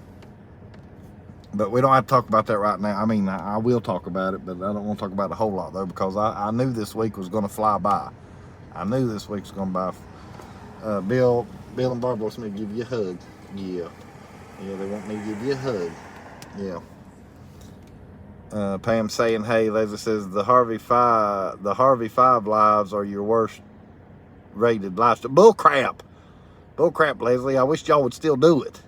but we don't have to talk about that right now. I mean, I will talk about it, but I don't want to talk about it a whole lot though, because I knew this week was going to fly by. I knew this week was going to by. Bill and Barb wants me to give you a hug. Yeah, they want me to give you a hug. Yeah. Pam saying, hey, Leslie says the Harvey 5 lives are your worst rated lifestyle. Bull crap, Leslie. I wish y'all would still do it.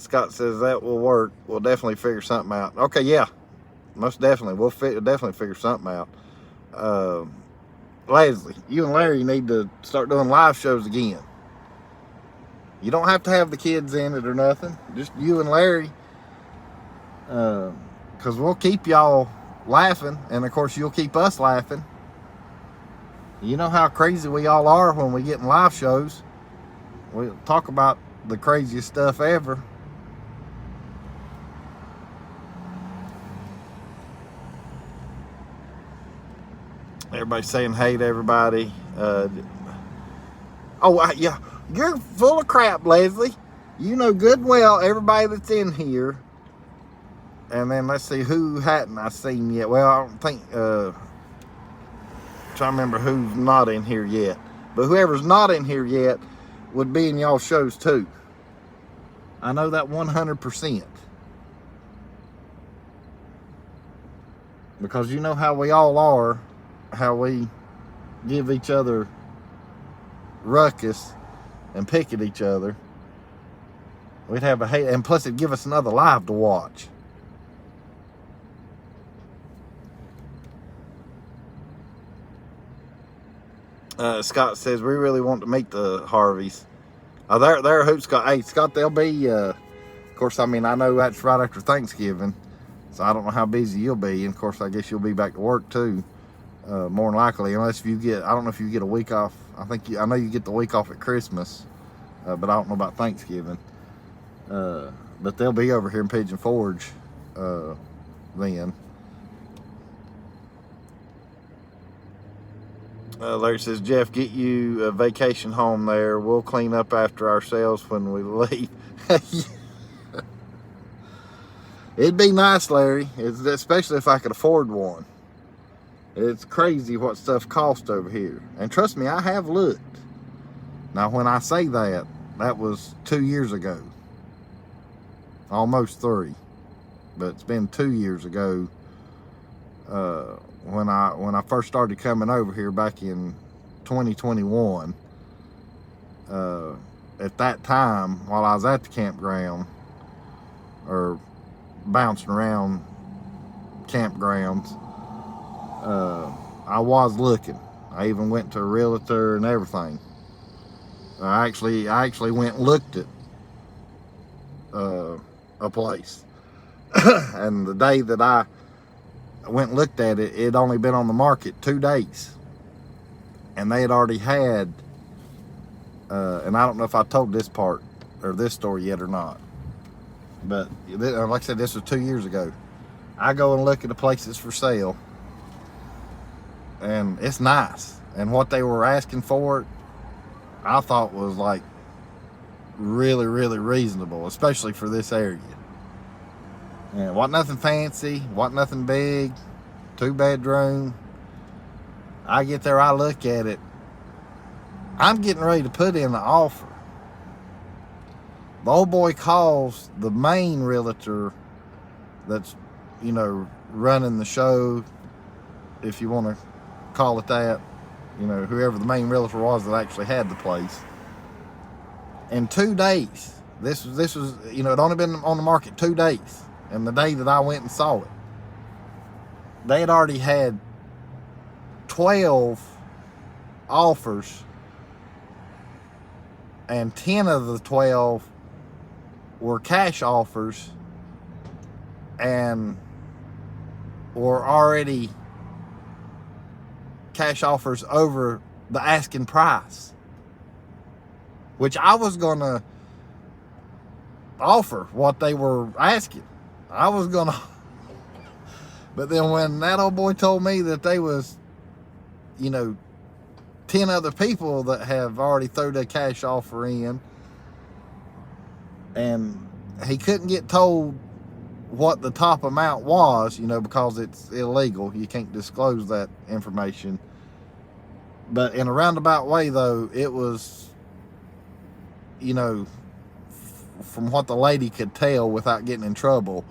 Scott says that will work. We'll definitely figure something out. Okay, yeah, most definitely. We'll definitely figure something out. Leslie, you and Larry need to start doing live shows again. You don't have to have the kids in it or nothing. Just you and Larry. Because we'll keep y'all laughing, and of course you'll keep us laughing. You know how crazy we all are when we get in live shows. We'll talk about the craziest stuff ever. Everybody's saying hey to everybody. Yeah, you're full of crap, Leslie. You know good and well everybody that's in here. And then let's see who hadn't I seen yet. Well, I don't think, trying to remember who's not in here yet. But whoever's not in here yet would be in y'all shows too. I know that 100%. Because you know how we all are, how we give each other ruckus and pick at each other. We'd have a hate, and plus it'd give us another live to watch. Scott says we really want to meet the Harveys. They're a hoot, Scott. Hey, Scott, they'll be. Of course, I mean I know that's right after Thanksgiving, so I don't know how busy you'll be. And of course, I guess you'll be back to work too, more than likely, unless if you get. I don't know if you get a week off. I know you get the week off at Christmas, but I don't know about Thanksgiving. But they'll be over here in Pigeon Forge then. Larry says, Jeff, get you a vacation home there. We'll clean up after ourselves when we leave. It'd be nice, Larry, especially if I could afford one. It's crazy what stuff costs over here. And trust me, I have looked. Now, when I say that, that was 2 years ago. Almost 3. But it's been 2 years ago. When I first started coming over here back in 2021, at that time, while I was at the campground, or bouncing around campgrounds, I was looking. I even went to a realtor and everything. I actually went and looked at a place. And the day that I went and looked at it, it had only been on the market 2 days. And they had already had, and I don't know if I told this part or this story yet or not, but like I said, this was 2 years ago. I go and look at the places for sale, and it's nice. And what they were asking for it, I thought was like really, really reasonable, especially for this area. And wasn't nothing fancy, wasn't nothing big, 2-bedroom. I get there, I look at it. I'm getting ready to put in the offer. The old boy calls the main realtor that's, running the show, if you want to call it that, whoever the main realtor was that actually had the place. In 2 days, this was, it only been on the market 2 days. And the day that I went and saw it, they had already had 12 offers, and 10 of the 12 were cash offers and were already cash offers over the asking price, which I was going to offer what they were asking. I was going to, but then when that old boy told me that they was, 10 other people that have already thrown their cash offer in, and he couldn't get told what the top amount was, because it's illegal. You can't disclose that information. But in a roundabout way, though, it was, from what the lady could tell without getting in trouble,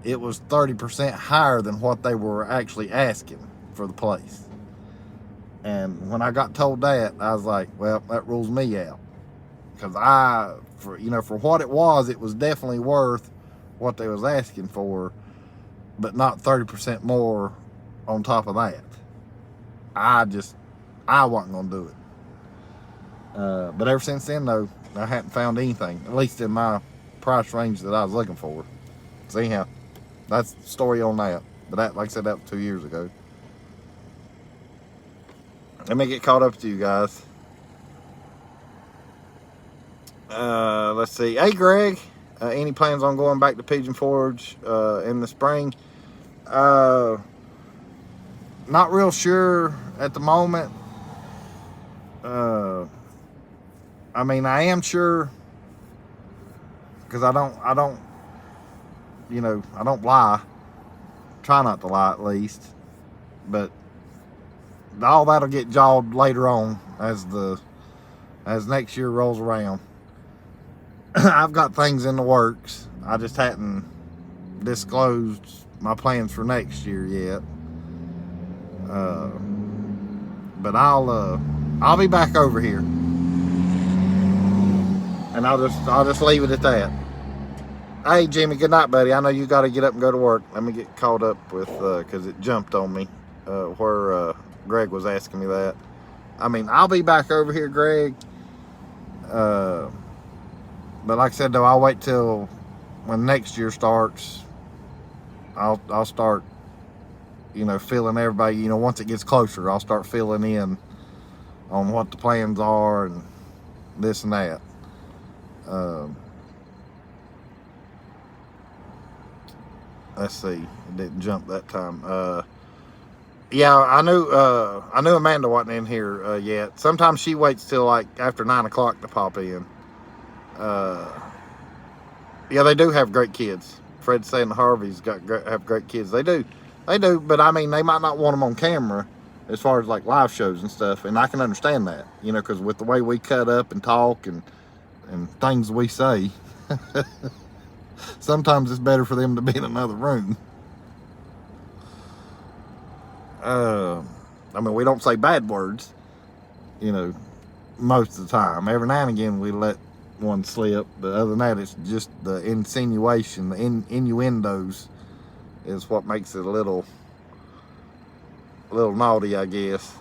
it was 30% higher than what they were actually asking for the place. And when I got told that, I was like, well, that rules me out. Because for what it was definitely worth what they was asking for, but not 30% more on top of that. I wasn't going to do it. But ever since then, though, I hadn't found anything, at least in my price range that I was looking for. So anyhow, that's the story on that. But that, like I said, that was 2 years ago. Let me get caught up to you guys. Let's see. Hey, Greg, any plans on going back to Pigeon Forge in the spring? Not real sure at the moment. I am sure, because I don't lie. Try not to lie, at least. But all that'll get jawed later on as next year rolls around. I've got things in the works. I just hadn't disclosed my plans for next year yet. But I'll be back over here, and I'll just leave it at that. Hey, Jimmy, good night, buddy. I know you got to get up and go to work. Let me get caught up with, because it jumped on me where Greg was asking me that. I'll be back over here, Greg. But like I said, though, I'll wait till when next year starts. I'll start, filling everybody, once it gets closer, I'll start filling in on what the plans are and this and that. Let's see, it didn't jump that time. Yeah, I knew Amanda wasn't in here yet. Sometimes she waits till like after 9 o'clock to pop in. Yeah, they do have great kids. Fred's saying the Harveys have great kids. They do, but they might not want them on camera as far as like live shows and stuff. And I can understand that, because with the way we cut up and talk and things we say, sometimes it's better for them to be in another room. We don't say bad words, most of the time. Every now and again we let one slip, but other than that, it's just the insinuation, the innuendos is what makes it a little naughty, I guess.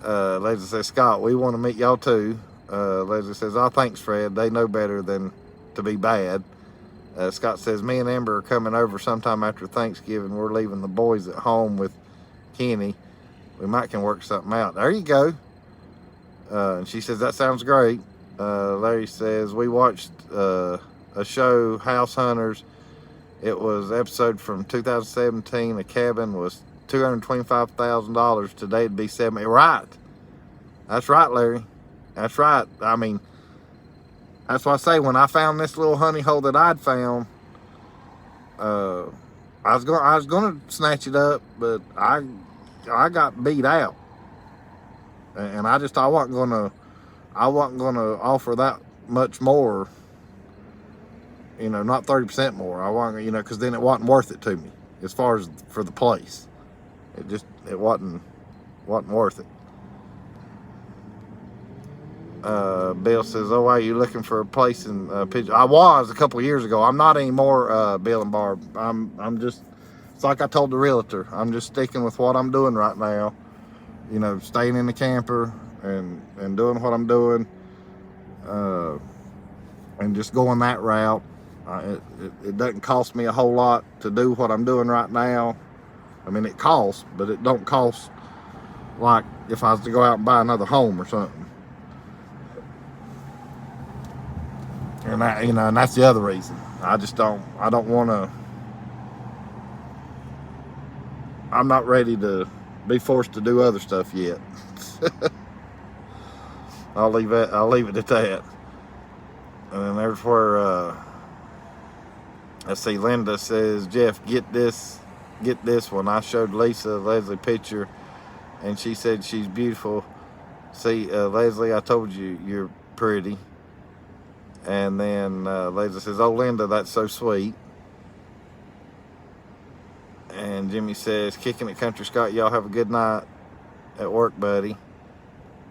Leslie says, Scott, we want to meet y'all too. Leslie says, oh, thanks, Fred. They know better than to be bad. Scott says, me and Amber are coming over sometime after Thanksgiving. We're leaving the boys at home with Kenny. We might can work something out. There you go. And she says, that sounds great. Larry says, we watched a show, House Hunters. It was episode from 2017. The cabin was $225,000. Today it'd be 70. Right. That's right, Larry. That's right. I mean, that's why I say when I found this little honey hole that I'd found, I was gonna snatch it up, but I got beat out, and I wasn't gonna offer that much more. You know, not 30% more. I wasn't, because then it wasn't worth it to me as far as for the place. It wasn't worth it. Bill says, "Oh, why are you looking for a place in Pigeon?" I was a couple of years ago. I'm not anymore, Bill and Barb. I'm just. It's like I told the realtor. I'm just sticking with what I'm doing right now. You know, staying in the camper and doing what I'm doing, and just going that route. It doesn't cost me a whole lot to do what I'm doing right now. I mean, it costs, but it don't cost like if I was to go out and buy another home or something. And and that's the other reason. I don't want to. I'm not ready to be forced to do other stuff yet. I'll leave it at that. And then there's where let's see, Linda says, "Jeff, get this one." I showed Leslie picture, and she said she's beautiful. See, Leslie, I told you you're pretty. And then Leslie says, "Oh, Linda, that's so sweet." And Jimmy says, "Kicking it, Country Scott. Y'all have a good night at work, buddy."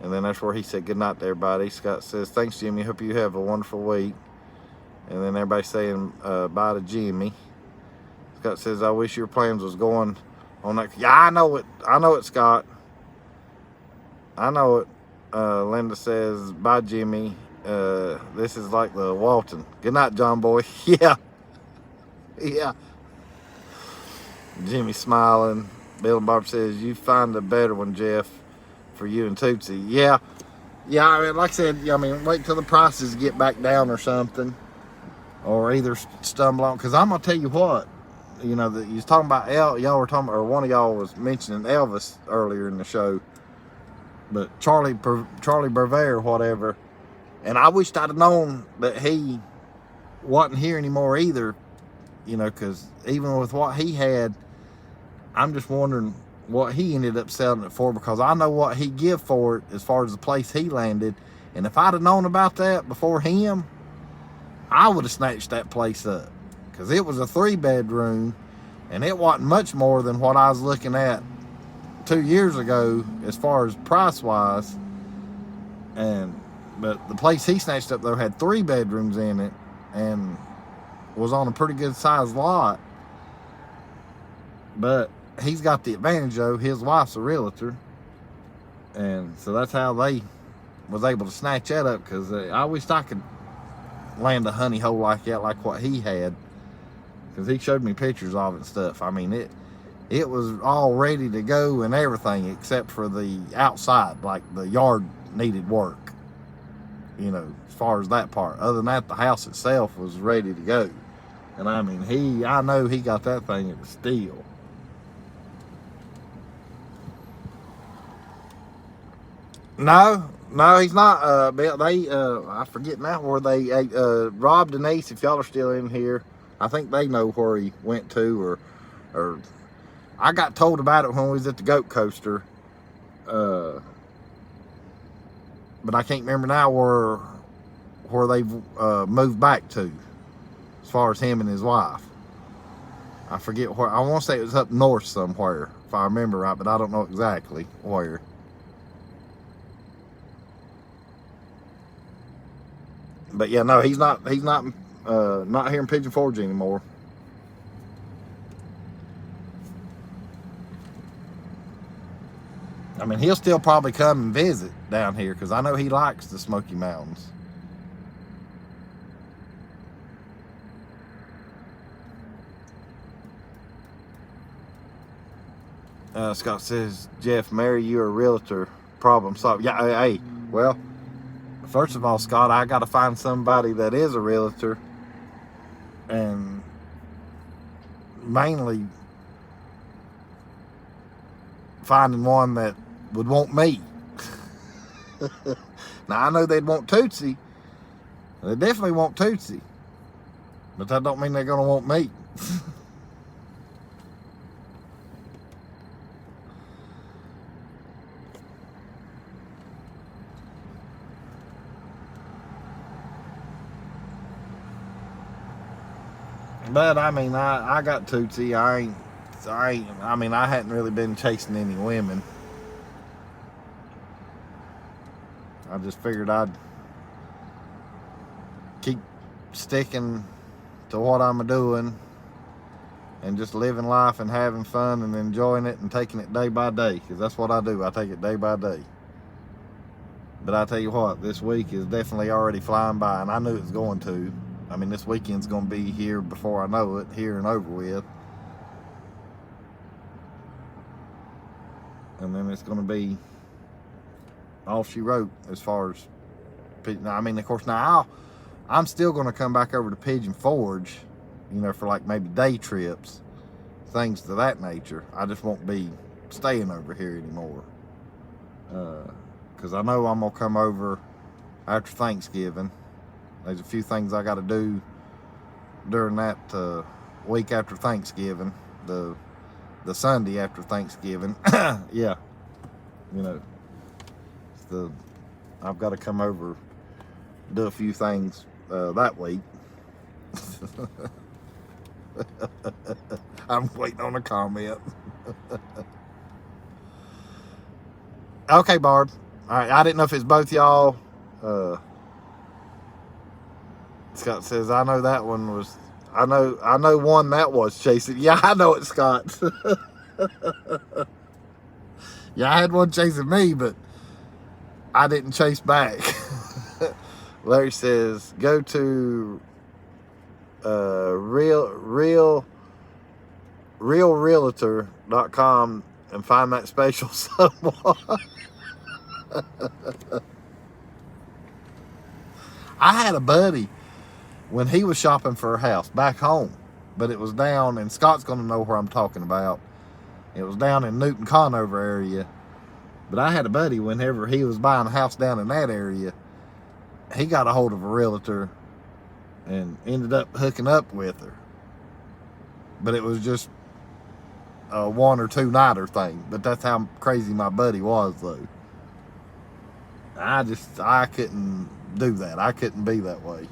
And then that's where he said good night to everybody. Scott says, "Thanks, Jimmy. Hope you have a wonderful week." And then everybody's saying bye to Jimmy. Scott says, "I wish your plans was going on that." Yeah, I know it, Scott. I know it. Linda says, "Bye, Jimmy. This is like the Walton. Good night, John boy." Yeah. Jimmy smiling. Bill and Bob says, "You find a better one, Jeff, for you and Tootsie." Yeah. I mean, like I said, wait till the prices get back down or something, or either stumble on. Because I'm gonna tell you what, that you was talking about y'all were talking, or one of y'all was mentioning Elvis earlier in the show, but Charlie Brever or whatever. And I wished I'd have known that he wasn't here anymore either, because even with what he had, I'm just wondering what he ended up selling it for, because I know what he give for it as far as the place he landed. And if I'd have known about that before him, I would have snatched that place up, because it was a 3-bedroom and it wasn't much more than what I was looking at 2 years ago as far as price wise. But the place he snatched up though had 3 bedrooms in it and was on a pretty good sized lot. But he's got the advantage though, his wife's a realtor, and so that's how they was able to snatch that up. Because I wished I could land a honey hole like that, like what he had, because he showed me pictures of it and stuff. I mean, it was all ready to go and everything except for the outside, like the yard needed work, as far as that part. Other than that, the house itself was ready to go. And I mean, I know he got that thing at the steel. No, he's not. They, I forget now where they, Rob, Denise, if y'all are still in here, I think they know where he went to, or I got told about it when we was at the goat coaster. But I can't remember now where they moved back to, as far as him and his wife. I forget where. I want to say it was up north somewhere, if I remember right, but I don't know exactly where. But yeah, no, he's not here in Pigeon Forge anymore. I mean, he'll still probably come and visit down here, because I know he likes the Smoky Mountains. Scott says, "Jeff, Mary, you're a realtor. Problem solved." Yeah, hey, well, first of all, Scott, I got to find somebody that is a realtor, and mainly finding one that would want me. Now, I know they'd want Tootsie. They definitely want Tootsie. But that don't mean they're going to want me. But, I mean, I got Tootsie. I hadn't really been chasing any women. I just figured I'd keep sticking to what I'm doing and just living life and having fun and enjoying it and taking it day by day, because that's what I do. I take it day by day. But I tell you what, this week is definitely already flying by, and I knew it was going to. I mean, this weekend's going to be here before I know it, here and over with. And then it's going to be all she wrote as far as, I mean, of course, now I'm still going to come back over to Pigeon Forge, you know, for like maybe day trips, things to that nature. I just won't be staying over here anymore. Because I know I'm going to come over after Thanksgiving. There's a few things I got to do during that week after Thanksgiving, the Sunday after Thanksgiving. Yeah, you know, I've got to come over, do a few things that week. I'm waiting on a comment. Okay, Barb. All right, I didn't know if it's both y'all. Scott says, I know that one was, I know one that was chasing. Yeah, I know it, Scott. Yeah, I had one chasing me, but I didn't chase back. Larry says, go to realrealtor.com and find that special someone. I had a buddy when he was shopping for a house back home, but it was down, and Scott's going to know where I'm talking about. It was down in Newton Conover area. But I had a buddy, whenever he was buying a house down in that area, he got a hold of a realtor and ended up hooking up with her. But it was just a 1 or 2 nighter thing. But that's how crazy my buddy was, though. I couldn't do that. I couldn't be that way.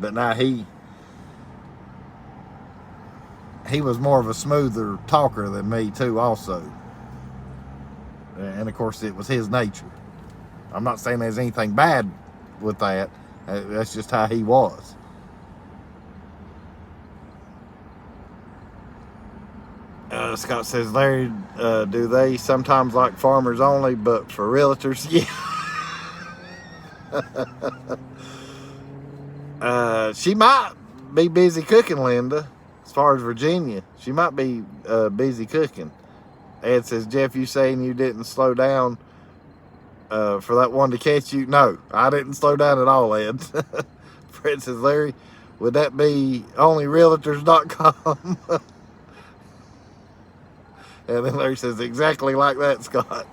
But now he was more of a smoother talker than me too, also. And of course, it was his nature. I'm not saying there's anything bad with that. That's just how he was. Scott says, Larry, do they sometimes like farmers only, but for realtors? Yeah. She might be busy cooking, Linda. As far as Virginia, she might be busy cooking. Ed says, Jeff, you saying you didn't slow down for that one to catch you? No, I didn't slow down at all, Ed. Fred says, Larry, would that be onlyrealtors.com? And then Larry says, exactly like that, Scott.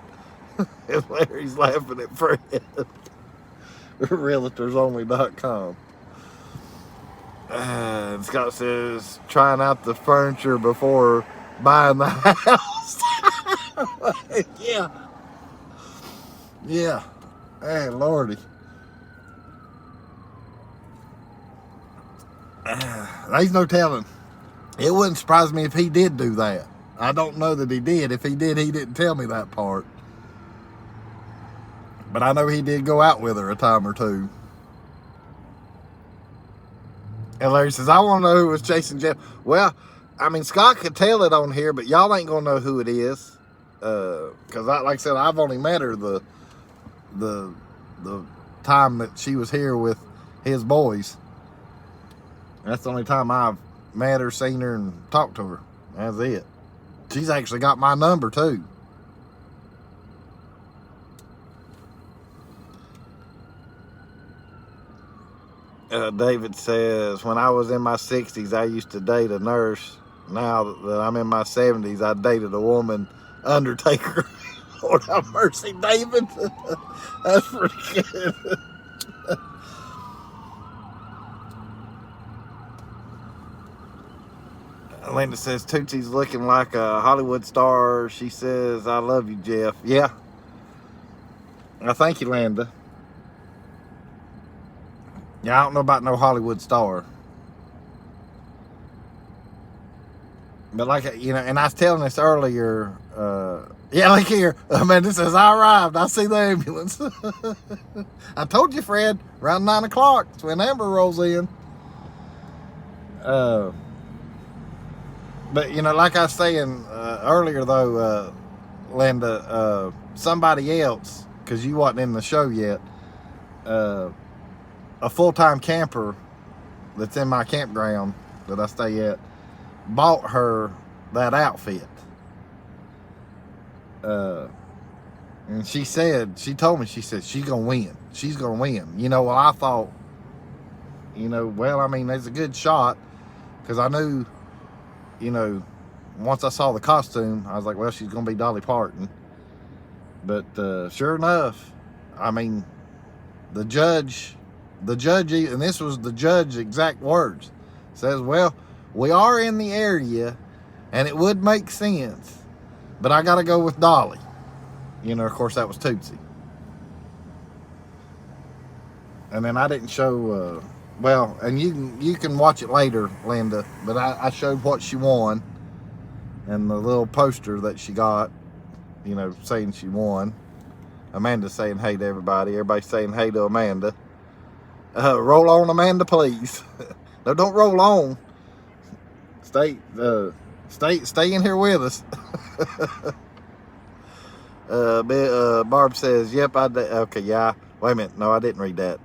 And Larry's laughing at Fred. Realtorsonly.com. And Scott says, trying out the furniture before buying the house. Yeah. Yeah. Hey, Lordy. There's no telling. It wouldn't surprise me if he did do that. I don't know that he did. If he did, he didn't tell me that part. But I know he did go out with her a time or two. And Larry says, I want to know who was chasing Jeff. Well, I mean, Scott could tell it on here, but y'all ain't going to know who it is. Because, like I said, I've only met her the time that she was here with his boys. That's the only time I've met her, seen her, and talked to her. That's it. She's actually got my number, too. David says, when I was in my 60s, I used to date a nurse Now that I'm in my 70s, I dated a woman Undertaker. Lord have mercy, David. That's pretty good. Linda says, Tootsie's looking like a Hollywood star. She says, I love you, Jeff. Yeah. Thank you, Linda. Yeah, I don't know about no Hollywood star. But like, and I was telling this earlier, yeah, look here. Amanda says, I arrived. I see the ambulance. I told you, Fred, around 9 o'clock. It's when Amber rolls in. But, like I was saying earlier, though, Linda, somebody else, because you wasn't in the show yet, a full-time camper that's in my campground that I stay at, bought her that outfit. And she told me, she's gonna win. She's gonna win. Well, I thought, well, I mean, there's a good shot, because I knew, once I saw the costume, I was like, well, she's gonna be Dolly Parton. But sure enough, I mean, the judge, and this was the judge's exact words, says, well, we are in the area, and it would make sense, but I got to go with Dolly. Of course, that was Tootsie. And then I didn't show, well, and you can watch it later, Linda, but I showed what she won and the little poster that she got, saying she won. Amanda's saying hey to everybody. Everybody's saying hey to Amanda. Roll on, Amanda, please. No, don't roll on. Stay in here with us. Barb says, yep, okay, yeah. Wait a minute. No, I didn't read that.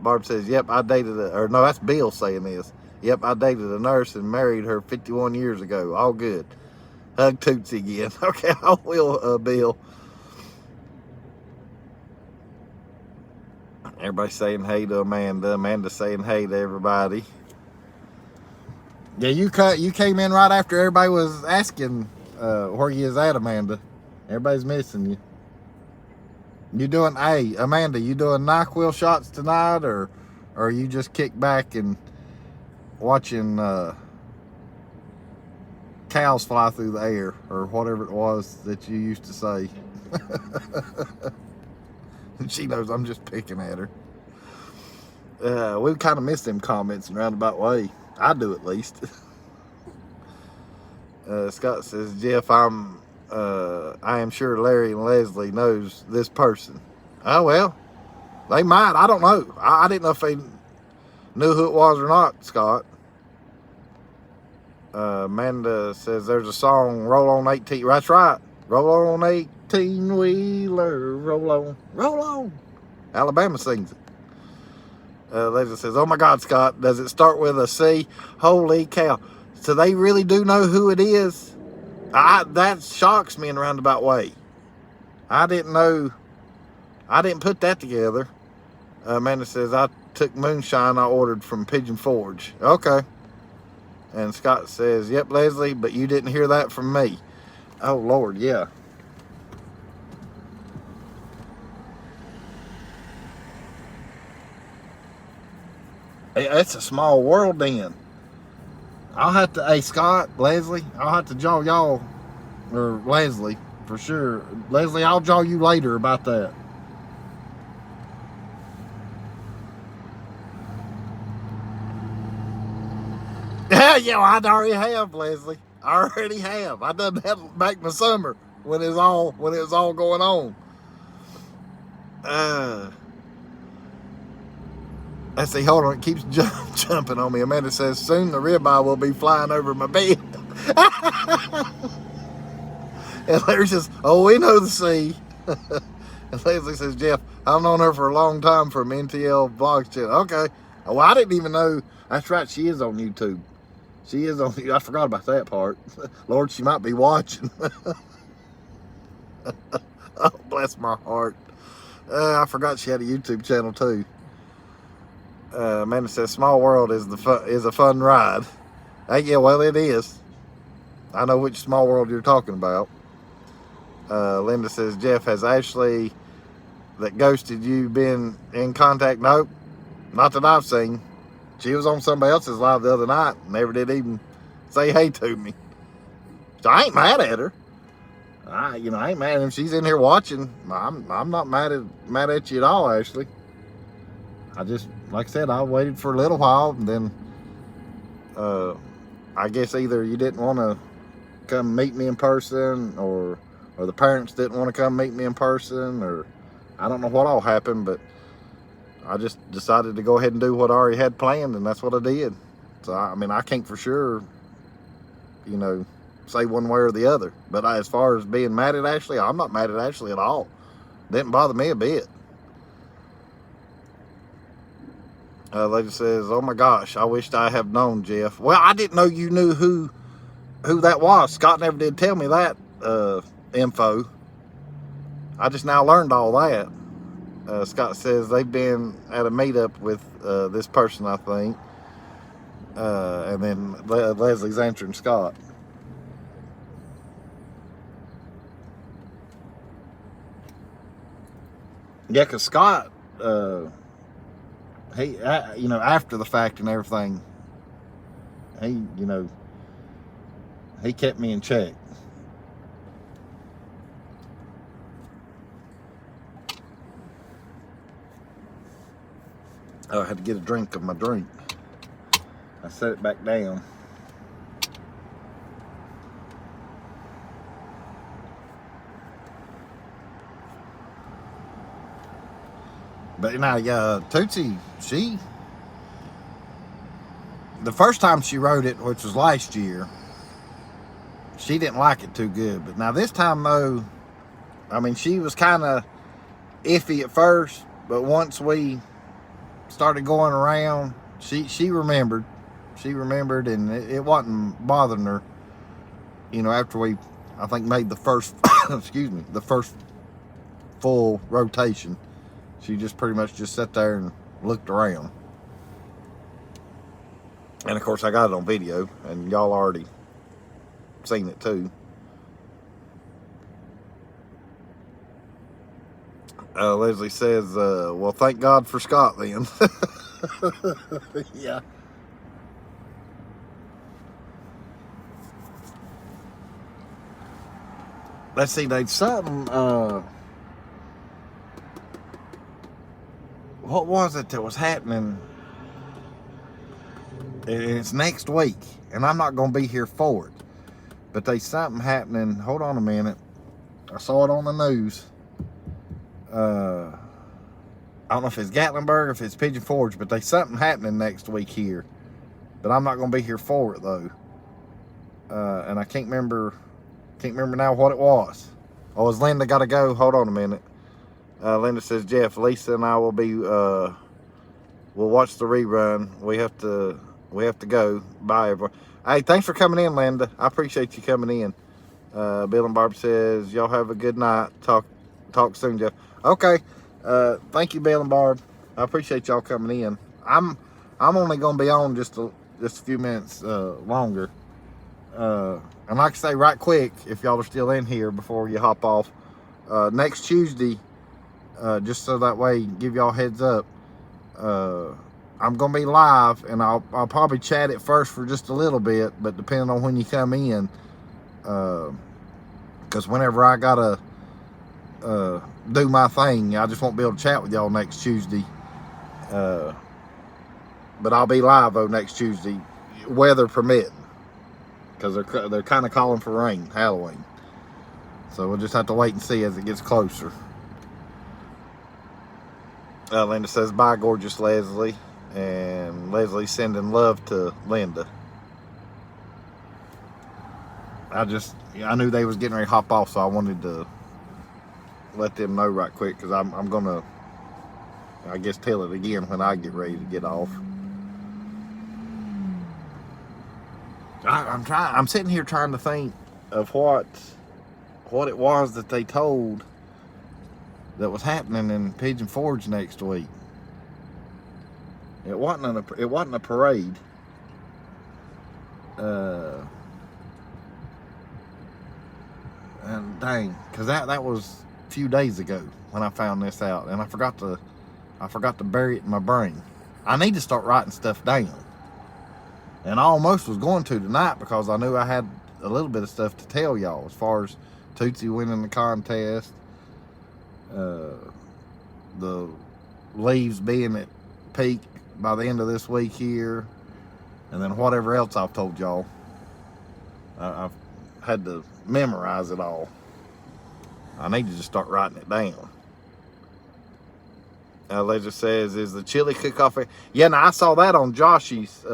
Barb says, yep, I dated or no, that's Bill saying this. Yep, I dated a nurse and married her 51 years ago. All good. Hug Tootsie again. Okay, I will, Bill. Everybody's saying hey to Amanda. Amanda's saying hey to everybody. Yeah, you came in right after everybody was asking where you is at, Amanda. Everybody's missing you. Amanda, you doing NyQuil shots tonight, or you just kick back and watching cows fly through the air, or whatever it was that you used to say? She knows I'm just picking at her. We've kind of missed them comments in a roundabout way. I do, at least. Scott says, Jeff, I am sure Larry and Leslie knows this person. Oh, well, they might. I don't know. I didn't know if they knew who it was or not, Scott. Amanda says there's a song, Roll on 18. That's right. Roll on 18-wheeler. Roll on. Roll on. Alabama sings it. Leslie says, oh my God, Scott, does it start with a C? Holy cow. So they really do know who it is? That shocks me in a roundabout way. I didn't know. I didn't put that together. Amanda says, I took moonshine I ordered from Pigeon Forge. Okay. And Scott says, yep, Leslie, but you didn't hear that from me. Oh, Lord, yeah. It's a small world then. I'll have to, hey, Scott, Leslie, I'll have to jaw y'all, or Leslie, for sure. Leslie, I'll jaw you later about that. Yeah, I already have, Leslie. I already have. I done that back in the summer when it was all going on. I see, hold on, it keeps jumping on me. Amanda says, soon the ribeye will be flying over my bed. And Larry says, oh, we know the sea. And Leslie says, Jeff, I've known her for a long time from NTL Vlogs channel. Okay. Well, I didn't even know. That's right, she is on YouTube. She is on, I forgot about that part. Lord, she might be watching. Oh, bless my heart. I forgot she had a YouTube channel too. Amanda says, small world is a fun ride. Yeah, well, it is. I know which small world you're talking about. Linda says, Jeff, has Ashley that ghosted you been in contact? Nope, not that I've seen. She was on somebody else's live the other night and never did even say hey to me. So I ain't mad at her. I ain't mad at him. She's in here watching. I'm not mad at you at all, Ashley. I just, like I said, I waited for a little while, and then I guess either you didn't want to come meet me in person, or the parents didn't want to come meet me in person, or I don't know what all happened, but I just decided to go ahead and do what I already had planned, and that's what I did. So, I mean, I can't for sure, say one way or the other. But as far as being mad at Ashley, I'm not mad at Ashley at all. Didn't bother me a bit. Lady says, oh my gosh, I wished I had known, Jeff. Well, I didn't know you knew who that was. Scott never did tell me that info. I just now learned all that. Scott says they've been at a meetup with this person, I think. And then Leslie's answering Scott. Yeah, because Scott, he, after the fact and everything, he kept me in check. Oh, I had to get a drink of my drink. I set it back down. But Tootsie, the first time she wrote it, which was last year, she didn't like it too good. But now this time, though, I mean, she was kind of iffy at first, but once we started going around, she remembered. She remembered, and it wasn't bothering her. After we, I think, made the first, the first full rotation, she just pretty much just sat there and looked around. And of course, I got it on video, and y'all already seen it too. Leslie says, well, thank God for Scott then. Yeah. Let's see, there's something, what was it that was happening? It's next week, and I'm not going to be here for it. But there's something happening. Hold on a minute. I saw it on the news. I don't know if it's Gatlinburg or if it's Pigeon Forge, but there's something happening next week here. But I'm not going to be here for it, though. And I can't remember now what it was. Oh, is Linda got to go? Hold on a minute. Linda says, Jeff, Lisa and I will be, we'll watch the rerun. We have to go. Bye, everyone. Hey, thanks for coming in, Linda. I appreciate you coming in. Bill and Barb says, y'all have a good night. Talk soon, Jeff. Okay. Thank you, Bill and Barb. I appreciate y'all coming in. I'm only going to be on just a few minutes longer. And like I say, right quick, if y'all are still in here before you hop off, next Tuesday, just so that way, give y'all heads up, I'm going to be live, and I'll probably chat it first for just a little bit, but depending on when you come in, because whenever I got to do my thing, I just won't be able to chat with y'all next Tuesday. But I'll be live, though, next Tuesday, weather permitting, because they're kind of calling for rain, Halloween. So we'll just have to wait and see as it gets closer. Linda says, bye, gorgeous Leslie. And Leslie sending love to Linda. I knew they was getting ready to hop off, so I wanted to let them know right quick, because I'm going to, I guess, tell it again when I get ready to get off. I'm sitting here trying to think of what it was that they told that was happening in Pigeon Forge next week. It wasn't a parade. And dang, because that was a few days ago when I found this out, and I forgot to bury it in my brain. I need to start writing stuff down. And I almost was going to tonight because I knew I had a little bit of stuff to tell y'all as far as Tootsie winning the contest, the leaves being at peak by the end of this week here, and then whatever else I've told y'all. I've had to memorize it all. I need to just start writing it down. Ledger says, is the chili cook-off? Yeah, now I saw that on Joshy's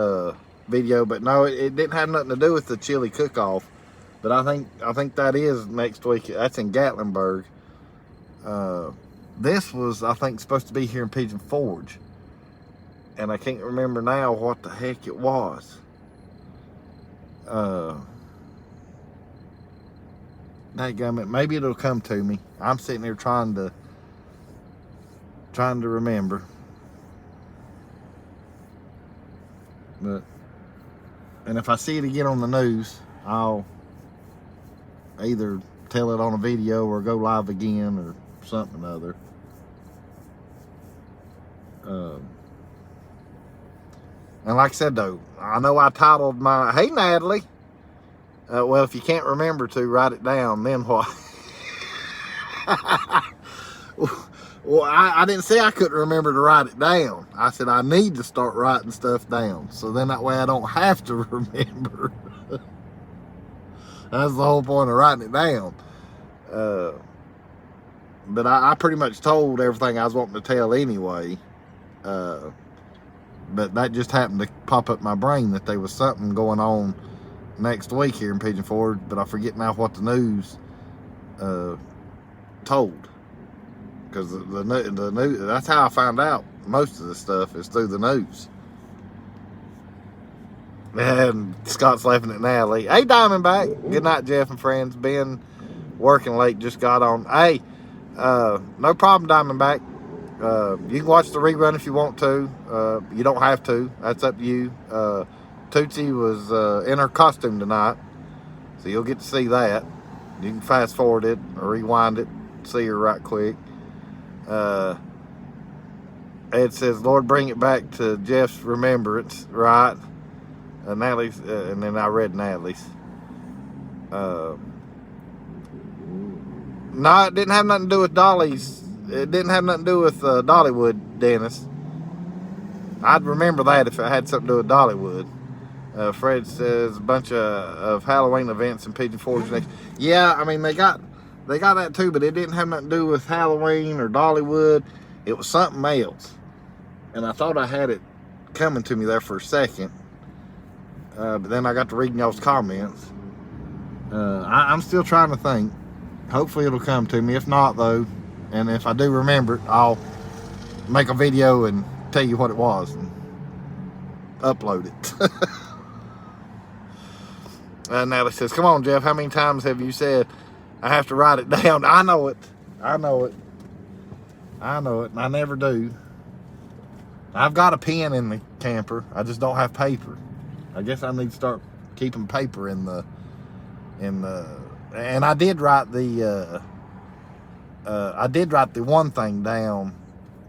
video, but no, it didn't have nothing to do with the chili cook-off. But I think that is next week. That's in Gatlinburg. This was, I think, supposed to be here in Pigeon Forge. And I can't remember now what the heck it was. Dadgummit, maybe it'll come to me. I'm sitting here trying to remember. And if I see it again on the news, I'll either tell it on a video or go live again or something or other. And like I said, though, I know I titled my, hey, Natalie. Well, if you can't remember to write it down, then what? Well, I didn't say I couldn't remember to write it down. I said I need to start writing stuff down. So then that way I don't have to remember. That's the whole point of writing it down. But I pretty much told everything I was wanting to tell anyway. But that just happened to pop up my brain that there was something going on next week here in Pigeon Forge, but I forget now what the news told. Because the news, that's how I found out most of the stuff is through the news. And Scott's laughing at Natalie. Hey, Diamondback. Good night, Jeff and friends. Ben working late, just got on. Hey, no problem, Diamondback. You can watch the rerun if you want to. You don't have to. That's up to you. Tootsie was in her costume tonight, so you'll get to see that. You can fast forward it or rewind it, see her right quick. Ed says, Lord, bring it back to Jeff's remembrance, right? Natalie's, and then I read Natalie's. No, it didn't have nothing to do with Dolly's. It didn't have nothing to do with Dollywood, Dennis. I'd remember that if it had something to do with Dollywood. Fred says a bunch of Halloween events in Pigeon Forge next. Yeah, I mean they got that too, but it didn't have nothing to do with Halloween or Dollywood. It was something else, and I thought I had it coming to me there for a second, but then I got to reading y'all's comments. I'm still trying to think. Hopefully it'll come to me. If not, though, and if I do remember it, I'll make a video and tell you what it was and upload it. Natalie says, come on, Jeff, how many times have you said I have to write it down? I know it. I know it. I know it, and I never do. I've got a pen in the camper. I just don't have paper. I guess I need to start keeping paper in the and I did write the one thing down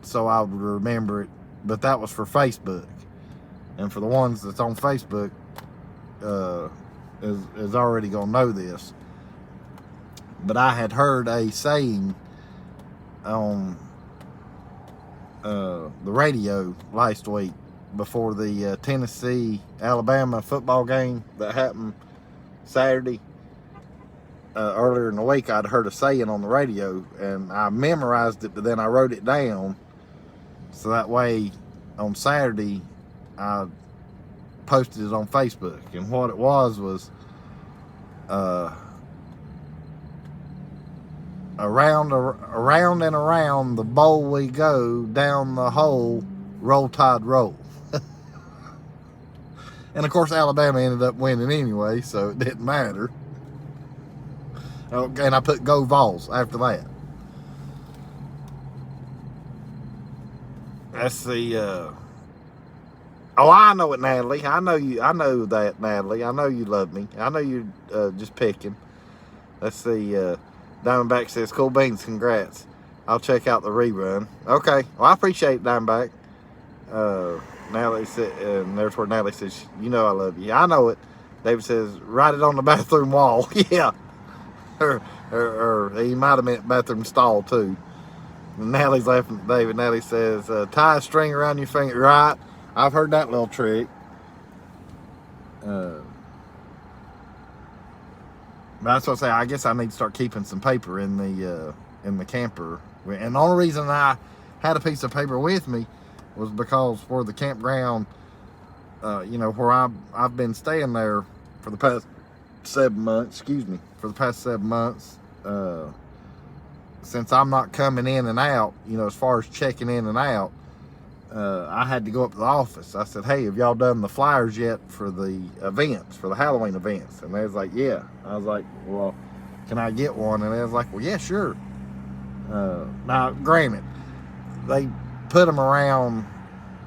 so I would remember it, but that was for Facebook. And for the ones that's on Facebook, is already gonna know this. But I had heard a saying on the radio last week before the Tennessee-Alabama football game that happened Saturday. Earlier in the week, I'd heard a saying on the radio, and I memorized it, but then I wrote it down. So that way, on Saturday, I posted it on Facebook. And what it was around and around the bowl we go, down the hole, roll tide roll. And of course Alabama ended up winning anyway, so it didn't matter. Okay, and I put go Vols after that. That's the oh, I know it, Natalie. I know you. I know that, Natalie. I know you love me. I know you're just picking. Let's see. Diamondback says, cool beans, congrats. I'll check out the rerun. Okay. Well, I appreciate Diamondback. Natalie said, and there's where Natalie says, you know I love you. Yeah, I know it. David says, write it on the bathroom wall. Yeah. Or he might have meant bathroom stall too. And Natalie's laughing at David. Natalie says, tie a string around your finger. Right. I've heard that little trick. That's what I say. I guess I need to start keeping some paper in the camper. And the only reason I had a piece of paper with me was because for the campground, where I've been staying there for the past 7 months. Excuse me, for the past 7 months. Since I'm not coming in and out, as far as checking in and out, I had to go up to the office. I said, hey, have y'all done the flyers yet for the events, for the Halloween events? And they was like, yeah. I was like, well, can I get one? And they was like, well, yeah, sure. Now, granted, they put them around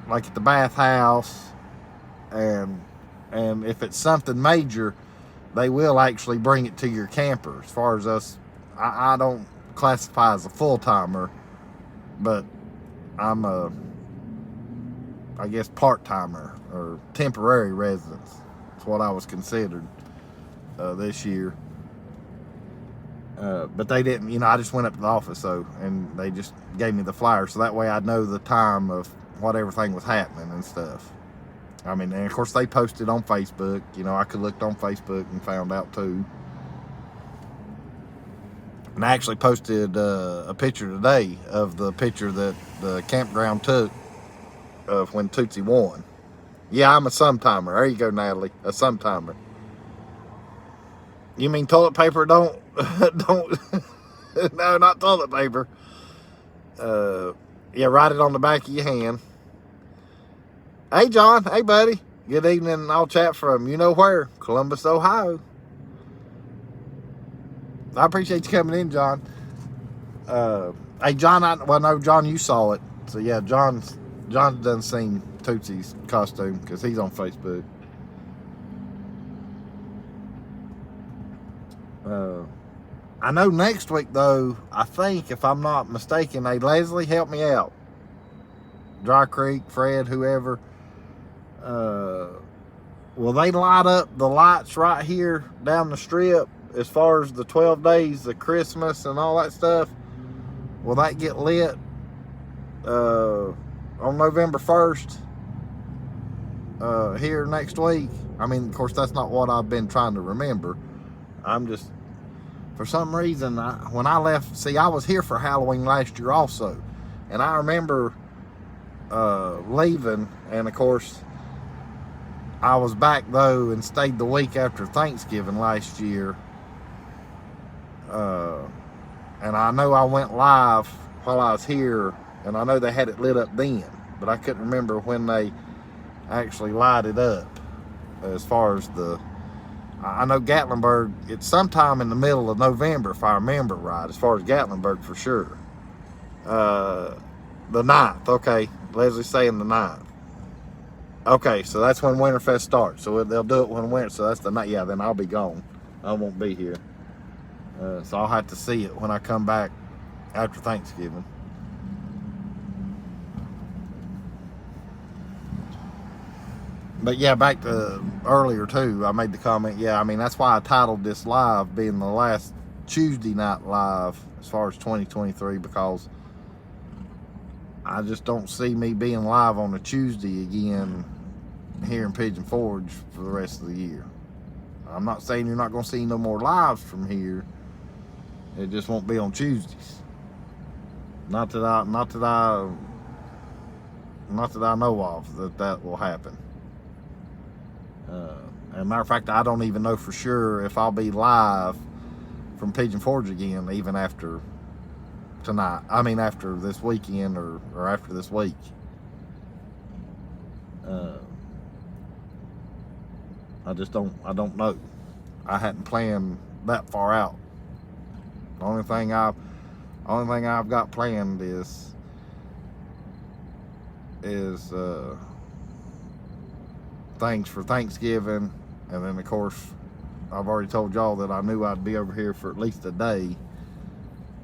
like at the bathhouse, and if it's something major, they will actually bring it to your camper. As far as us, I don't classify as a full-timer, but I'm I guess part-timer or temporary residence. That's what I was considered this year. But they didn't, I just went up to the office, and they just gave me the flyer, so that way I'd know the time of what everything was happening and stuff. I mean, and of course they posted on Facebook. I could look on Facebook and found out too. And I actually posted a picture today of the picture that the campground took of when Tootsie won. Yeah, I'm a sometimer. There you go, Natalie. A sometimer. You mean toilet paper? Don't. No, not toilet paper. Yeah, write it on the back of your hand. Hey, John. Hey, buddy. Good evening. I'll chat from you know where? Columbus, Ohio. I appreciate you coming in, John. Hey, John. No, John, you saw it. So yeah, John done seen Tootsie's costume because he's on Facebook. I know next week though, I think if I'm not mistaken, hey Leslie, help me out. Dry Creek, Fred, whoever. Will they light up the lights right here down the strip as far as the 12 days of Christmas and all that stuff? Will that get lit on November 1st here next week? I mean, of course, that's not what I've been trying to remember. I'm just, for some reason, when I left, see, I was here for Halloween last year also. And I remember leaving, and of course, I was back though and stayed the week after Thanksgiving last year. And I know I went live while I was here, and I know they had it lit up then, but I couldn't remember when they actually lighted up. As far as I know Gatlinburg, it's sometime in the middle of November, if I remember right, as far as Gatlinburg for sure. The 9th, okay. Leslie's saying the 9th. Okay, so that's when Winterfest starts. So they'll do it when winter, so that's the night. Yeah, then I'll be gone. I won't be here. So I'll have to see it when I come back after Thanksgiving. But yeah, back to earlier too, I made the comment, yeah, I mean, that's why I titled this live being the last Tuesday night live as far as 2023, because I just don't see me being live on a Tuesday again here in Pigeon Forge for the rest of the year. I'm not saying you're not going to see no more lives from here. It just won't be on Tuesdays. Not that I know of that will happen. As a matter of fact, I don't even know for sure if I'll be live from Pigeon Forge again, even after tonight. I mean, after this weekend or after this week. I don't know. I hadn't planned that far out. The only thing I've got planned is things for Thanksgiving, and then of course I've already told y'all that I knew I'd be over here for at least a day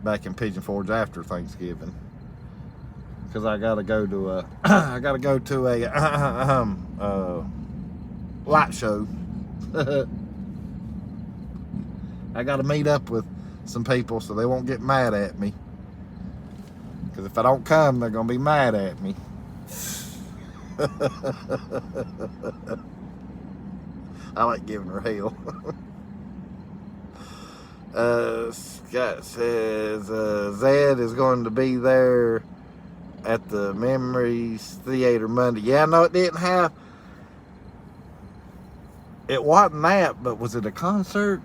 back in Pigeon Forge after Thanksgiving, because I gotta go to a light show. I gotta meet up with some people so they won't get mad at me, because if I don't come, they're gonna be mad at me. I like giving her hell. Scott says Zed is going to be there at the Memories Theater Monday. Yeah, no, it didn't have. It wasn't that, but was it a concert?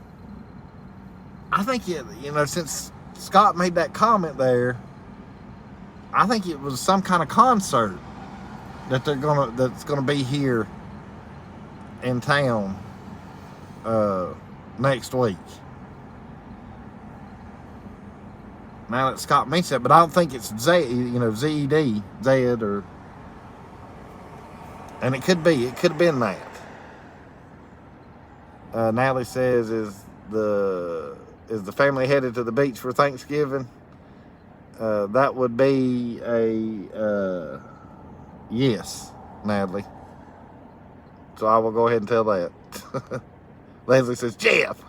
I think it. You know, since Scott made that comment there, I think it was some kind of concert that that's gonna be here in town next week. Now that Scott mentioned it, but I don't think it's Zed, Zed, or, and it could have been that. Natalie says, is the family headed to the beach for Thanksgiving? That would be a yes, Natalie. So I will go ahead and tell that. Leslie says, Jeff.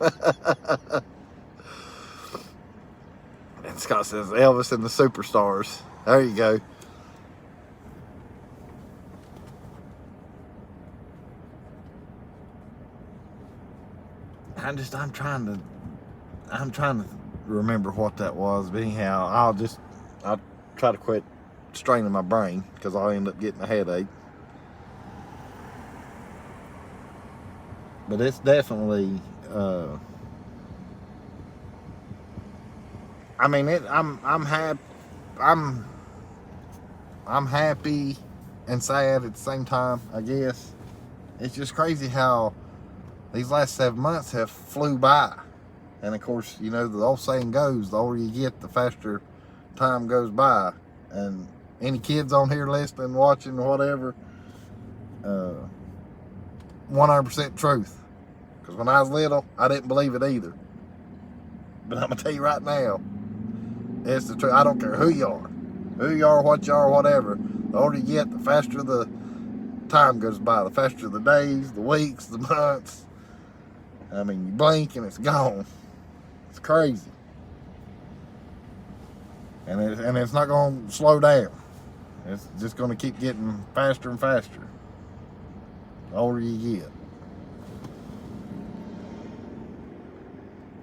And Scott says, Elvis and the Superstars. There you go. I'm trying to remember what that was. But anyhow, I'll try to quit straining my brain, because I'll end up getting a headache. But it's definitely, I mean, I'm happy and sad at the same time, I guess. It's just crazy how these last 7 months have flew by. And of course, you know, the old saying goes, the older you get, the faster time goes by. And any kids on here listening, watching, whatever, 100% truth. Because when I was little, I didn't believe it either. But I'm going to tell you right now, it's the truth. I don't care who you are, what you are, whatever. The older you get, the faster the time goes by. The faster the days, the weeks, the months. I mean, you blink and it's gone. It's crazy. And it's not going to slow down. It's just going to keep getting faster and faster the older you get.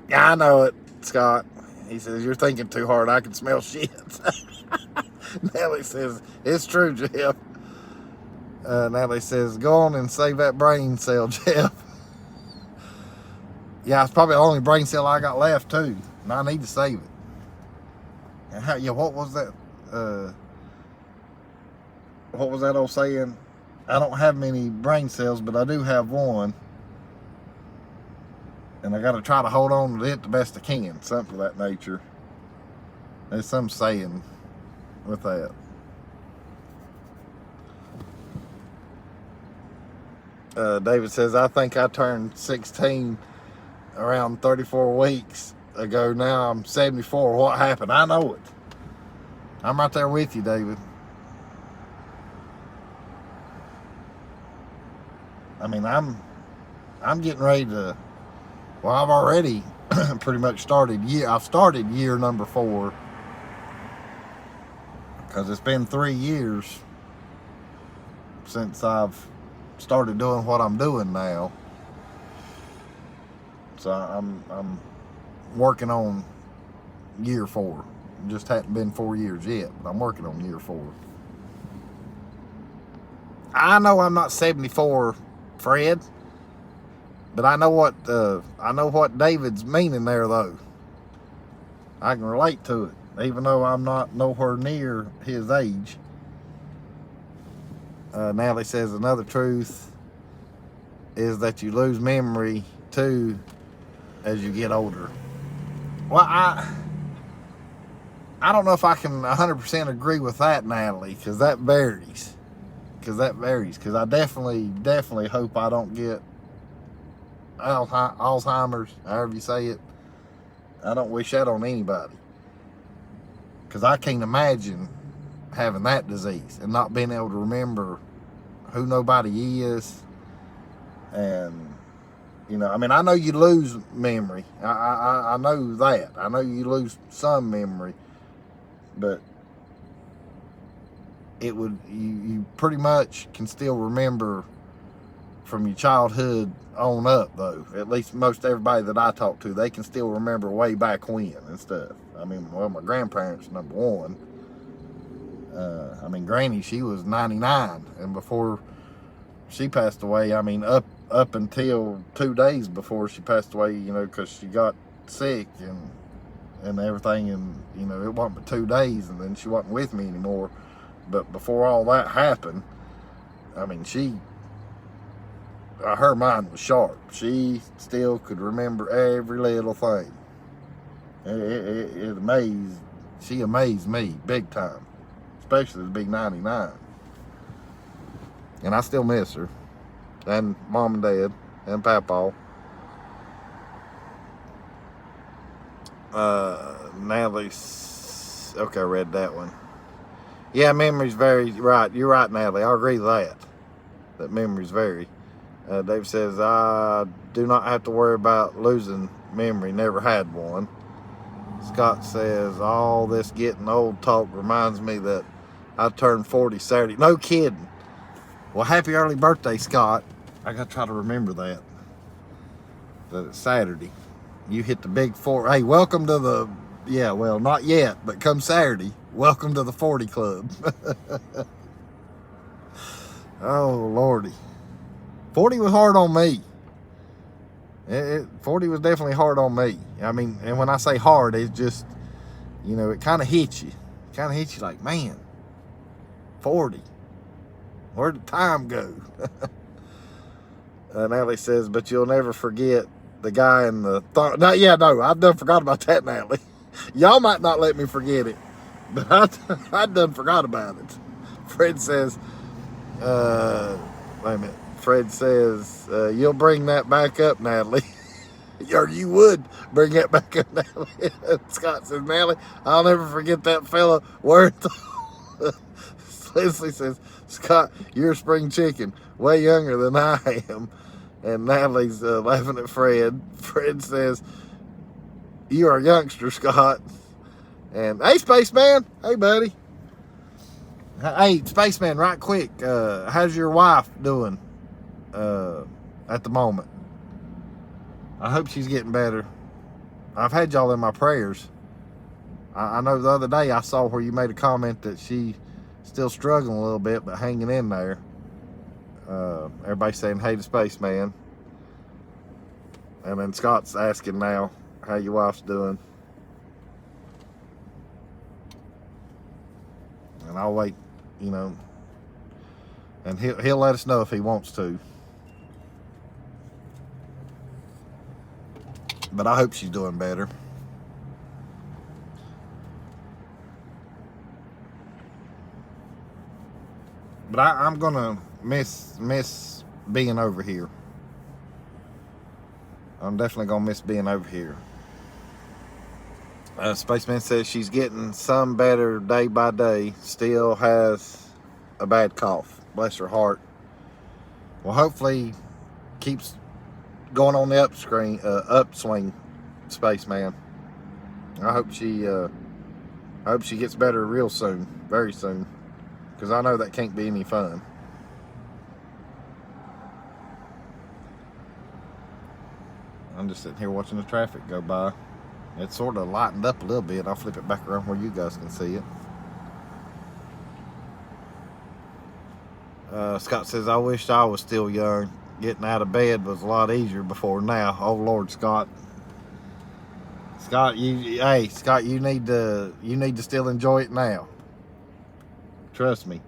Yeah, I know it, Scott. He says, you're thinking too hard. I can smell shit. Nellie says, it's true, Jeff. Nellie says, go on and save that brain cell, Jeff. Yeah, it's probably the only brain cell I got left, too. And I need to save it. And how, yeah, what was that? What was that old saying? I don't have many brain cells, but I do have one. And I got to try to hold on to it the best I can. Something of that nature. There's some saying with that. David says, I think I turned 16 around 34 weeks ago. Now I'm 74. What happened? I know it. I'm right there with you, David. I mean, I'm getting ready to, well, I've already pretty much started I've started year number 4, because it's been 3 years since I've started doing what I'm doing now. So I'm working on year 4. It just hadn't been 4 years yet, but I'm working on year 4. I know I'm not 74, Fred, but I know what David's meaning there, though. I can relate to it, even though I'm not nowhere near his age. Natalie says, another truth is that you lose memory too as you get older. Well, I don't know if I can 100% agree with that, Natalie, because that varies. Because I definitely hope I don't get Alzheimer's, however you say it. I don't wish that on anybody. Because I can't imagine having that disease and not being able to remember who nobody is. And, you know, I mean, I know you lose memory. I know that. I know you lose some memory. But it would, you pretty much can still remember from your childhood on up, though. At least most everybody that I talk to, they can still remember way back when and stuff. I mean, well, my grandparents, number one. I mean, Granny, she was 99, and before she passed away, I mean, up until 2 days before she passed away, you know, because she got sick and everything, and, you know, it wasn't but 2 days, and then she wasn't with me anymore. But before all that happened, I mean, her mind was sharp. She still could remember every little thing. She amazed me big time, especially to be 99. And I still miss her, and Mom and Dad, and Papa. Natalie's, okay, I read that one. Yeah, memories vary, right, you're right, Natalie, I agree with that memories vary. Dave says, I do not have to worry about losing memory, never had one. Scott says, all this getting old talk reminds me that I turned 40 Saturday. No kidding. Well, happy early birthday, Scott. I got to try to remember that it's Saturday. You hit the big 4. Hey, welcome to the, yeah, well, not yet, but come Saturday, welcome to the 40 Club. Oh, Lordy. 40 was hard on me. 40 was definitely hard on me. I mean, and when I say hard, it's just, you know, it kind of hits you. It kind of hits you like, man, 40. Where'd the time go? Natalie says, but you'll never forget the guy in the... No, I've done forgot about that, Natalie. Y'all might not let me forget it, but I done forgot about it. Fred says, wait a minute. Fred says, you'll bring that back up, Natalie. Or you would bring that back up, Natalie. Scott says, Natalie, I'll never forget that fella wearing Leslie says, Scott, you're a spring chicken, way younger than I am. And Natalie's laughing at Fred. Fred says, you are a youngster, Scott. And, hey, Spaceman. Hey, buddy. Hey, Spaceman, right quick. How's your wife doing at the moment? I hope she's getting better. I've had y'all in my prayers. I know the other day I saw where you made a comment that she still struggling a little bit, but hanging in there. Everybody's saying, hey to Spaceman. And then Scott's asking now how your wife's doing. And I'll wait, you know. And he'll let us know if he wants to. But I hope she's doing better. But I'm gonna miss being over here. I'm definitely gonna miss being over here. Spaceman says she's getting some better day by day. Still has a bad cough. Bless her heart. Well, hopefully keeps going on the upswing, Spaceman. I hope she gets better real soon, very soon, because I know that can't be any fun. I'm just sitting here watching the traffic go by. It's sort of lightened up a little bit. I'll flip it back around where you guys can see it. Scott says, I wish I was still young. Getting out of bed was a lot easier before now. Oh, Lord, Scott. Scott, you need to still enjoy it now. Trust me.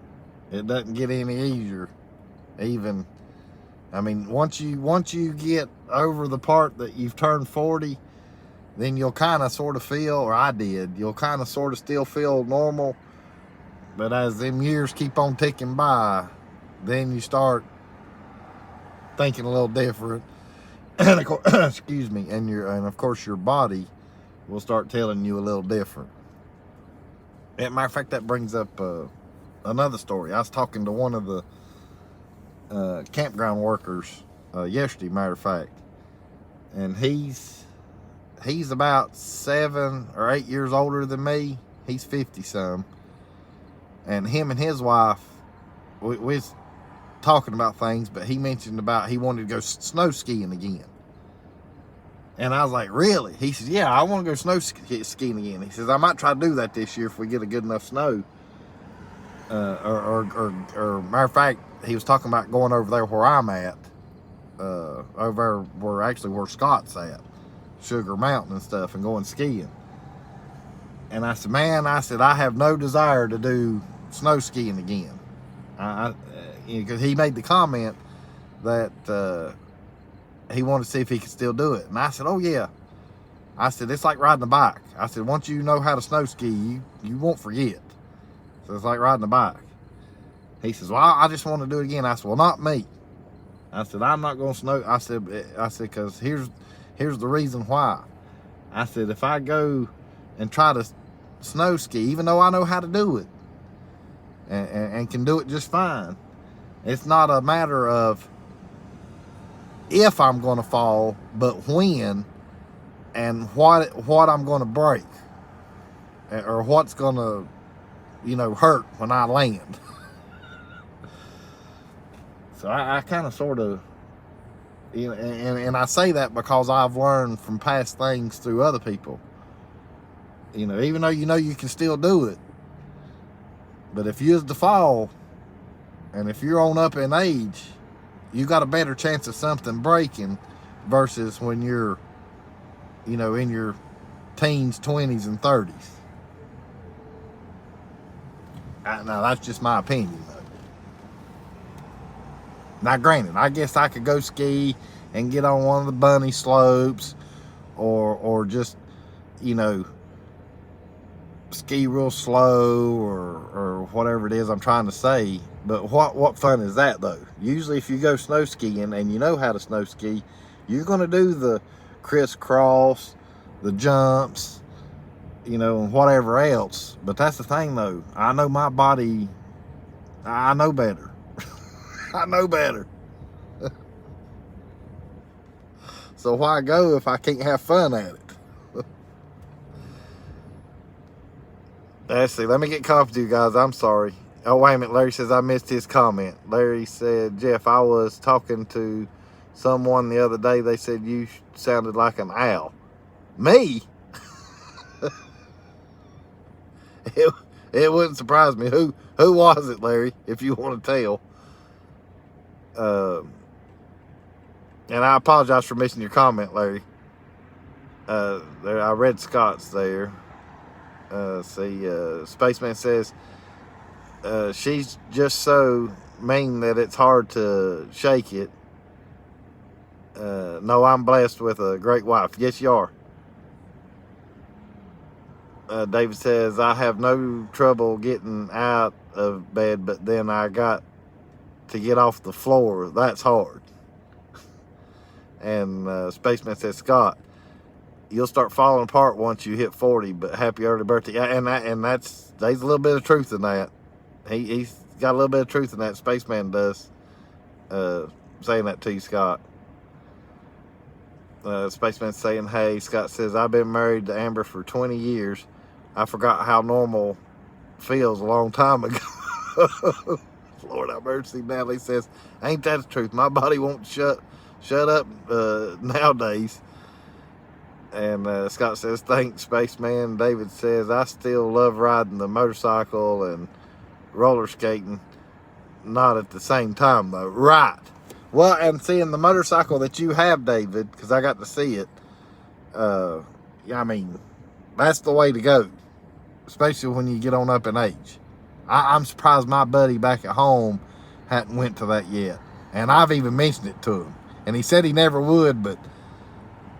It doesn't get any easier. Even, I mean, once you get over the part that you've turned 40, then you'll kind of sort of feel, or I did, you'll kind of sort of still feel normal. But as them years keep on ticking by, then you start thinking a little different. And of course, excuse me, and of course your body will start telling you a little different. As a matter of fact, that brings up another story. I was talking to one of the campground workers yesterday, matter of fact, and he's about 7 or 8 years older than me. He's 50 some, and him and his wife, we was talking about things, but he mentioned about he wanted to go snow skiing again. And I was like, really? He says, yeah, I want to go snow skiing again. He says, I might try to do that this year if we get a good enough snow. Or matter of fact, he was talking about going over there where I'm at, over where Scott's at, Sugar Mountain and stuff, and going skiing. And I said, man, I have no desire to do snow skiing again. Because he made the comment that he wanted to see if he could still do it. And I said, oh yeah. I said, it's like riding a bike. I said, once you know how to snow ski, you won't forget. So it's like riding a bike. He says, well, I just want to do it again. I said, well, not me. I said, I'm not going to snow. I said, because here's the reason why. I said, if I go and try to snow ski, even though I know how to do it and can do it just fine, it's not a matter of if I'm going to fall, but when and what I'm going to break or what's going to, hurt when I land. So I kind of sort of, and I say that because I've learned from past things through other people. Even though you can still do it, but if you was to fall, and if you're on up in age, you got a better chance of something breaking versus when you're, in your teens, 20s, and 30s. Now, that's just my opinion, though. Now, granted, I guess I could go ski and get on one of the bunny slopes or just, ski real slow or whatever it is I'm trying to say. But what fun is that, though? Usually if you go snow skiing and you know how to snow ski, you're going to do the crisscross, the jumps, and whatever else. But that's the thing, though. I know my body. I know better. I know better. So why go if I can't have fun at it? Let's see. Let me get coffee to you guys. I'm sorry. Oh, wait a minute. Larry says I missed his comment. Larry said, Jeff, I was talking to someone the other day. They said you sounded like an owl. Me? It wouldn't surprise me. Who was it, Larry, if you want to tell? And I apologize for missing your comment, Larry. I read Scott's there. Spaceman says, she's just so mean that it's hard to shake it. No, I'm blessed with a great wife. Yes, you are. David says, I have no trouble getting out of bed, but then I got to get off the floor. That's hard. And Spaceman says, Scott, you'll start falling apart once you hit 40, but happy early birthday. Yeah, and there's a little bit of truth in that. He's got a little bit of truth in that. Spaceman does, saying that to you, Scott. Spaceman saying, hey. Scott says, I've been married to Amber for 20 years. I forgot how normal feels a long time ago. Lord have mercy. Natalie says, ain't that the truth? My body won't shut up nowadays. And Scott says, thanks, Spaceman. David says, I still love riding the motorcycle and roller skating. Not at the same time, though. Right. Well, and seeing the motorcycle that you have, David, because I got to see it, I mean, that's the way to go. Especially when you get on up in age. I'm surprised my buddy back at home hadn't went to that yet. And I've even mentioned it to him. And he said he never would, but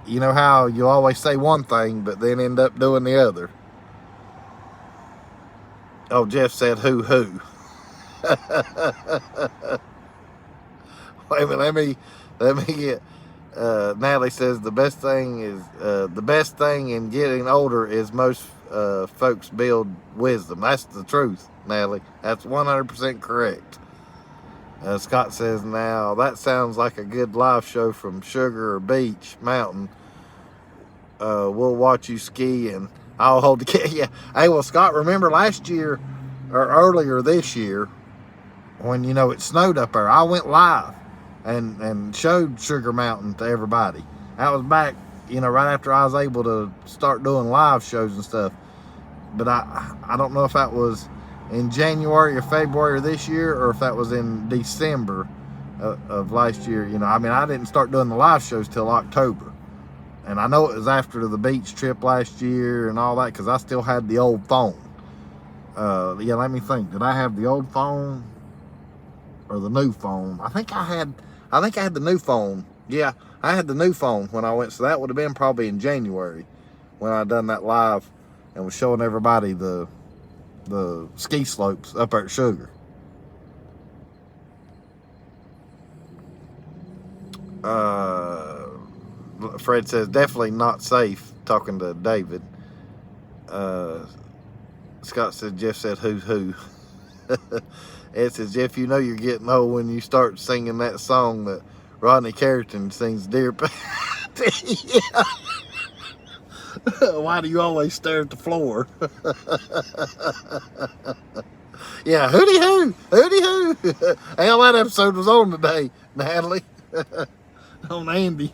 you know how you always say one thing, but then end up doing the other. Oh, Jeff said, who? Wait a minute, let me get, Natalie says the best thing in getting older is most folks build wisdom. That's the truth, Natalie. That's 100% correct. Scott says, now that sounds like a good live show from Sugar or Beach Mountain. We'll watch you ski and I'll hold the camera. Yeah. Hey, well, Scott, remember last year or earlier this year when, it snowed up there, I went live and showed Sugar Mountain to everybody. That was back, right after I was able to start doing live shows and stuff. But I don't know if that was in January or February of this year or if that was in December of last year. I didn't start doing the live shows till October. And I know it was after the beach trip last year and all that because I still had the old phone. Let me think. Did I have the old phone or the new phone? I think I had the new phone. Yeah, I had the new phone when I went. So that would have been probably in January when I done that live and was showing everybody the ski slopes up there at Sugar. Fred says definitely not safe, talking to David. Scott said, Jeff said who. Ed says, Jeff, you're getting old when you start singing that song that Rodney Carrington sings, Dear Patty. Yeah. Why do you always stare at the floor? Yeah, hooty hoo, hooty hoo. Hell, that episode was on today, Natalie. On Andy.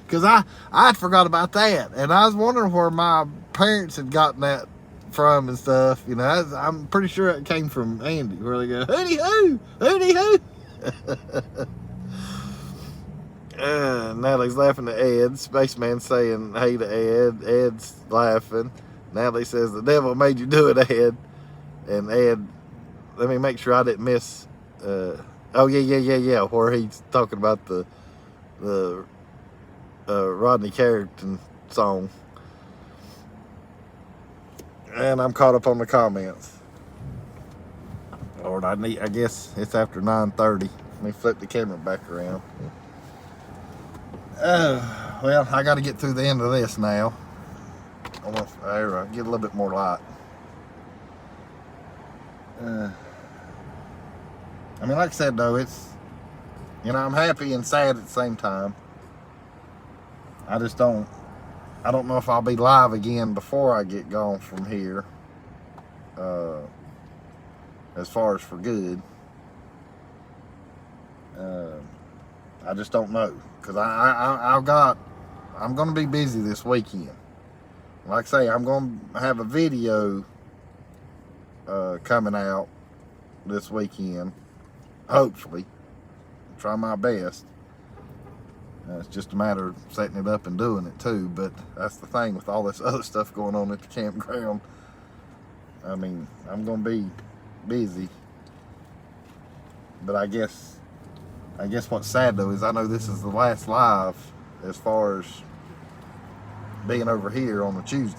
Because I forgot about that. And I was wondering where my parents had gotten that from and stuff. I'm pretty sure it came from Andy, where they go, hooty hoo, hooty hoo. Natalie's laughing at Ed. Spaceman saying hey to Ed. Ed's laughing. Natalie says, the devil made you do it, Ed. And Ed, let me make sure I didn't miss. Where he's talking about the Rodney Carrington song. And I'm caught up on the comments. Lord, I guess it's after 9:30. Let me flip the camera back around. Well, I got to get through the end of this now. There, get a little bit more light. Like I said, though, it's, I'm happy and sad at the same time. I don't know if I'll be live again before I get gone from here. As far as for good. I just don't know. Because I'm going to be busy this weekend. Like I say, I'm going to have a video coming out this weekend. Hopefully. Try my best. It's just a matter of setting it up and doing it too. But that's the thing with all this other stuff going on at the campground. I'm going to be busy. But I guess what's sad though is I know this is the last live as far as being over here on a Tuesday.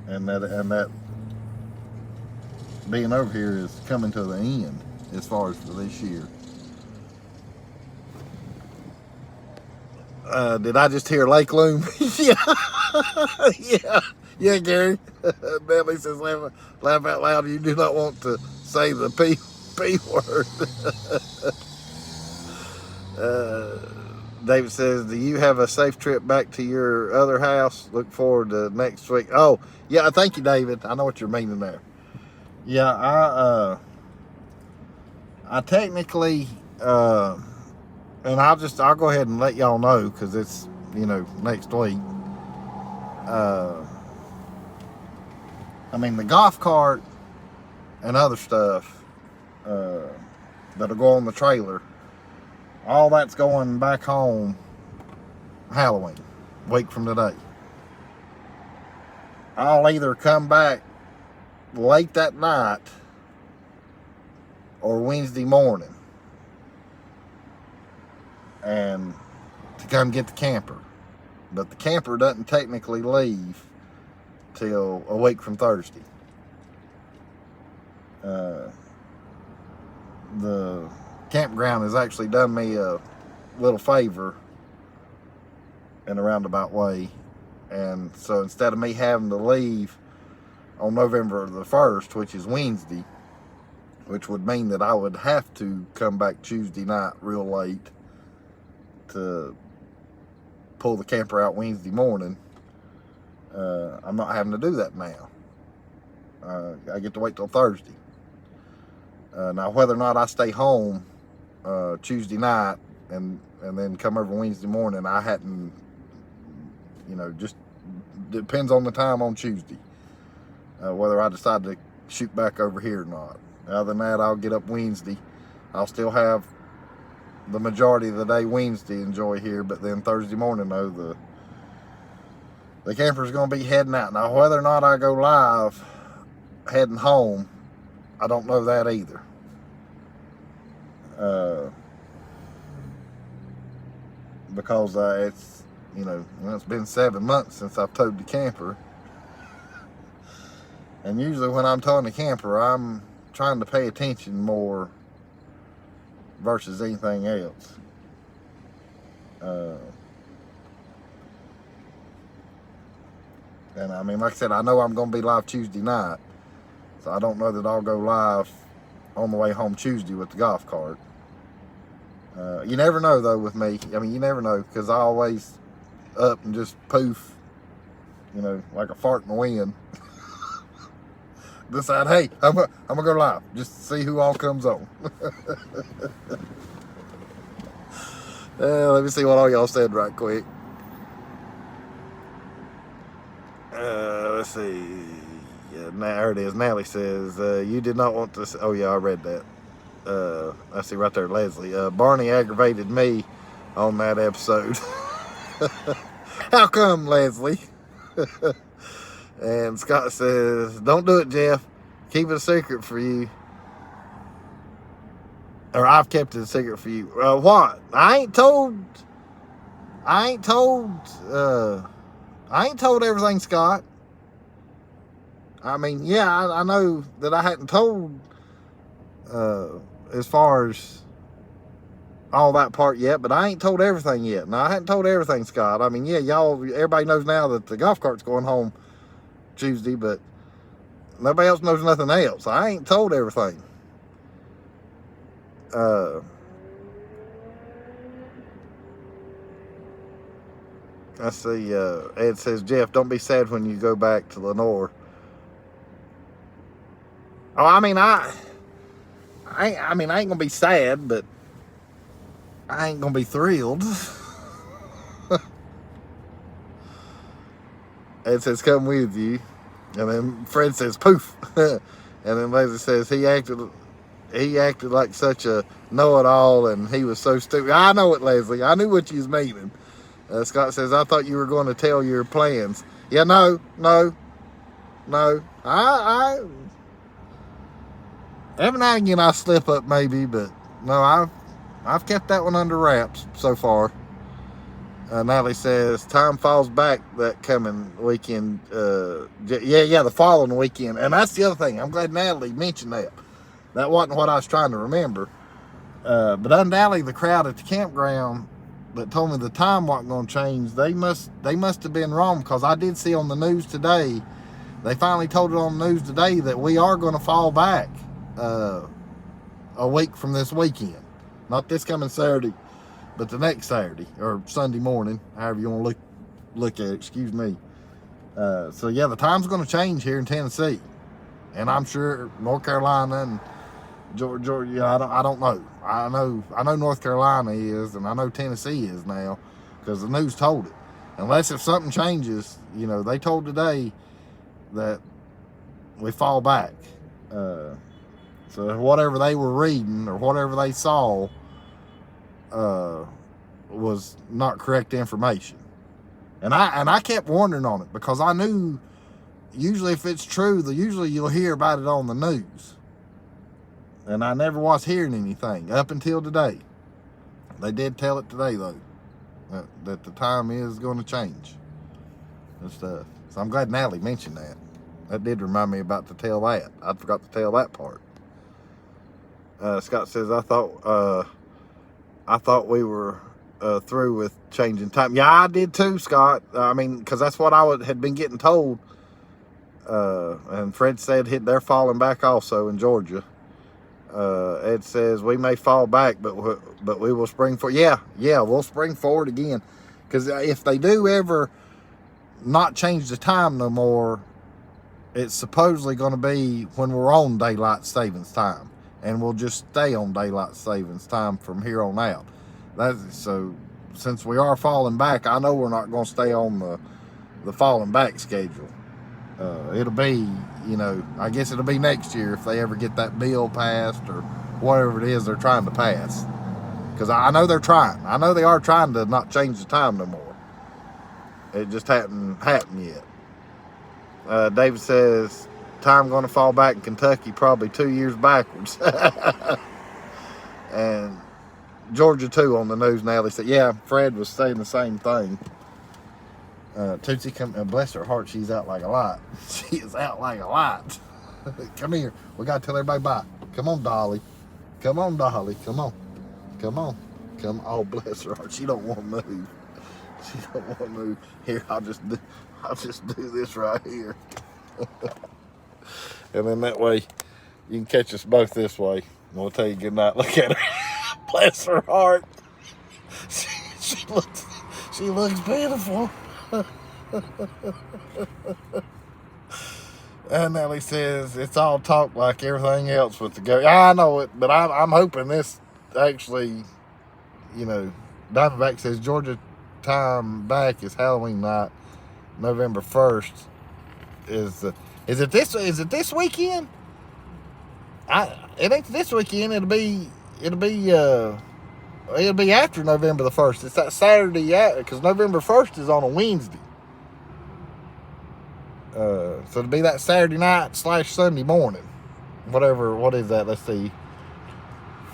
And that being over here is coming to the end as far as for this year. Did I just hear Lake Loom? Yeah, Gary. Nellie says, laugh out loud. You do not want to say the P word. David says, do you have a safe trip back to your other house? Look forward to next week. Oh, yeah, thank you, David. I know what you're meaning there. Yeah, I technically, and I'll go ahead and let y'all know because it's, next week. The golf cart and other stuff that'll go on the trailer, all that's going back home Halloween, week from today. I'll either come back late that night or Wednesday morning and to come get the camper. But the camper doesn't technically leave till a week from Thursday. The campground has actually done me a little favor in a roundabout way. And so instead of me having to leave on November the 1st, which is Wednesday, which would mean that I would have to come back Tuesday night real late to pull the camper out Wednesday morning, I'm not having to do that now. I get to wait till Thursday. Now, whether or not I stay home Tuesday night and then come over Wednesday morning, I hadn't, just depends on the time on Tuesday, whether I decide to shoot back over here or not. Other than that, I'll get up Wednesday. I'll still have the majority of the day Wednesday enjoy here, but then Thursday morning, though, the camper's going to be heading out. Now, whether or not I go live heading home, I don't know that either. Because it's, it's been 7 months since I've towed the camper. And usually when I'm towing the camper, I'm trying to pay attention more versus anything else. And I mean, like I said, I know I'm going to be live Tuesday night, so I don't know that I'll go live on the way home Tuesday with the golf cart. You never know, though, with me. I mean, you never know, because I always up and just poof, like a fart in the wind. Decide, hey, I'm gonna go live just to see who all comes on. Let me see what all y'all said right quick. Let's see. Yeah, there it is. Nally says, you did not want to... Oh, yeah, I read that. I see right there, Leslie. Barney aggravated me on that episode. How come, Leslie? And Scott says, don't do it, Jeff. Keep it a secret for you. Or I've kept it a secret for you. What? I ain't told everything, Scott. I mean, yeah, I know that I hadn't told as far as all that part yet, but I ain't told everything yet. No, I hadn't told everything, Scott. I mean, yeah, everybody knows now that the golf cart's going home Tuesday, but nobody else knows nothing else. I ain't told everything. Let's see. Ed says, Jeff, don't be sad when you go back to Lenore. Oh, I mean, I ain't gonna be sad, but I ain't gonna be thrilled. Ed says, come with you. And then Fred says, poof. And then Leslie says, he acted like such a know-it-all, and he was so stupid. I know it, Leslie. I knew what you was meaning. Scott says, I thought you were going to tell your plans. Yeah, no. Every now and again I slip up maybe, but no, I've kept that one under wraps so far. Natalie says, time falls back that coming weekend. Yeah, the following weekend. And that's the other thing. I'm glad Natalie mentioned that. That wasn't what I was trying to remember. But undoubtedly the crowd at the campground that told me the time wasn't going to change, they must have been wrong, because I did see on the news today, they finally told it on the news today that we are going to fall back a week from this weekend. Not this coming Saturday, but the next Saturday or Sunday morning, however you want to look at it, excuse me. So yeah, the time's going to change here in Tennessee, and I'm sure North Carolina and Georgia. Yeah, I don't know. I know North Carolina is, and I know Tennessee is now, because the news told it. Unless if something changes, they told today that we fall back. So whatever they were reading or whatever they saw was not correct information. And I kept wondering on it, because I knew usually if it's true, usually you'll hear about it on the news. And I never was hearing anything up until today. They did tell it today, though, that the time is going to change and stuff. So I'm glad Natalie mentioned that. That did remind me about to tell that. I forgot to tell that part. Scott says, I thought we were through with changing time. Yeah, I did too, Scott. I mean, because that's what had been getting told. And Fred said they're falling back also in Georgia. Ed says we may fall back, but we will spring forward. Yeah, we'll spring forward again. Because if they do ever not change the time no more, it's supposedly going to be when we're on daylight savings time, and we'll just stay on daylight savings time from here on out. So since we are falling back, I know we're not going to stay on the falling back schedule. It'll be, I guess it'll be next year if they ever get that bill passed or whatever it is they're trying to pass. Because I know they're trying. I know they are trying to not change the time no more. It just hadn't happened yet. David says, time going to fall back in Kentucky probably 2 years backwards. And Georgia too on the news now. They said, yeah, Fred was saying the same thing. Tootsie, bless her heart, she's out like a light. She is out like a light. Come here. We got to tell everybody bye. Come on, Dolly. Come on, Dolly. Come on. Come on. Come on. Oh, bless her heart. She don't want to move. She don't want to move. Here, I'll just do this right here. And then that way, you can catch us both this way. And we'll tell you good night. Look at her. Bless her heart. She looks beautiful. And Nelly says it's all talk like everything else with the go. I know it, but I'm hoping this actually, Diamondback says Georgia time back is Halloween night, November 1st. Is it this weekend? It ain't this weekend. It'll be after November the 1st. It's that Saturday, because November 1st is on a Wednesday. So it'll be that Saturday night / Sunday morning. What is that? Let's see.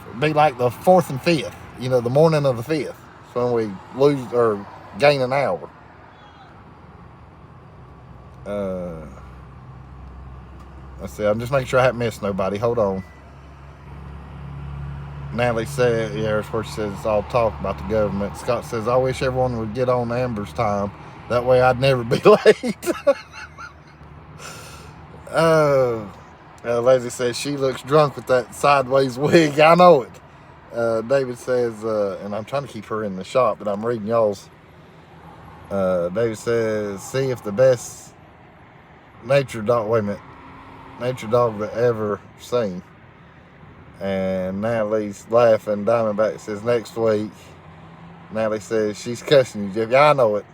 It'll be like the 4th and 5th. The morning of the 5th. So when we lose or gain an hour. Let's see. I'm just making sure I haven't missed nobody. Hold on. Natalie said, yeah, that's where she says it's all talk about the government. Scott says, I wish everyone would get on Amber's time. That way I'd never be late. Leslie says she looks drunk with that sideways wig. I know it. David says, and I'm trying to keep her in the shop, but I'm reading y'all's. David says, see if the best nature dog that ever seen. And Natalie's laughing. Diamondback says next week. Natalie says she's cussing you, Jeff. Yeah, I know it.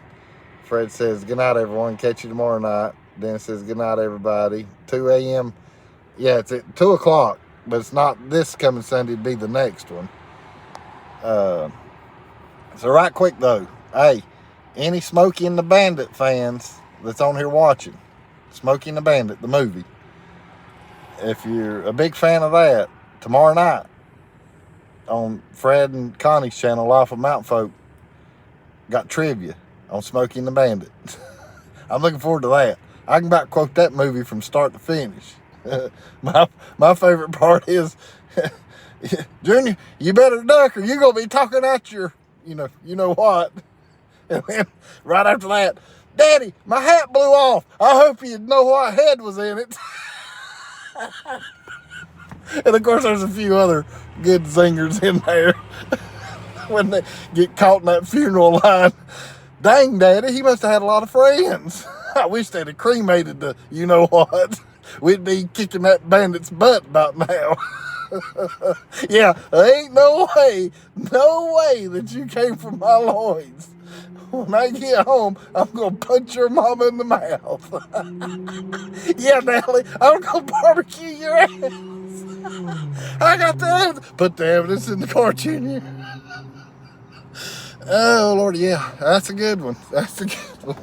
Fred says good night, everyone. Catch you tomorrow night. Dennis says good night, everybody. 2 a.m. Yeah, it's at 2 o'clock, but it's not this coming Sunday. It'd be the next one. So right quick though, hey, any Smokey and the Bandit fans that's on here watching, Smokey and the Bandit, the movie. If you're a big fan of that, tomorrow night on Fred and Connie's channel, Life of Mountain Folk, got trivia on Smokey and the Bandit. I'm looking forward to that. I can about quote that movie from start to finish. My favorite part is, Junior, you better duck or you're going to be talking out your, you know what. And then right after that, Daddy, my hat blew off. I hope you know what head was in it. And of course, there's a few other good singers in there when they get caught in that funeral line. Dang, Daddy, he must have had a lot of friends. I wish they'd have cremated the you-know-what. We'd be kicking that bandit's butt about now. Yeah, there ain't no way that you came from my loins. When I get home, I'm going to punch your mama in the mouth. Yeah, Natalie, I'm going to barbecue your ass. I got the evidence. Put the evidence in the car, Junior. Oh, Lord, yeah, that's a good one. That's a good one.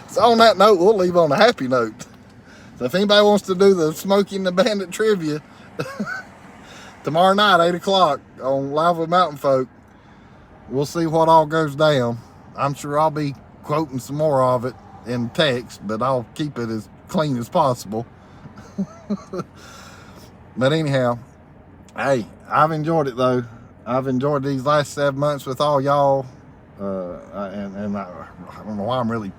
So on that note, we'll leave on a happy note. So if anybody wants to do the Smokey and the Bandit trivia, tomorrow night, 8 o'clock on Live with Mountain Folk, we'll see what all goes down. I'm sure I'll be quoting some more of it in text, but I'll keep it as clean as possible. But anyhow, Hey, I've enjoyed it though. I've enjoyed these last 7 months with all y'all. And I don't know why I'm really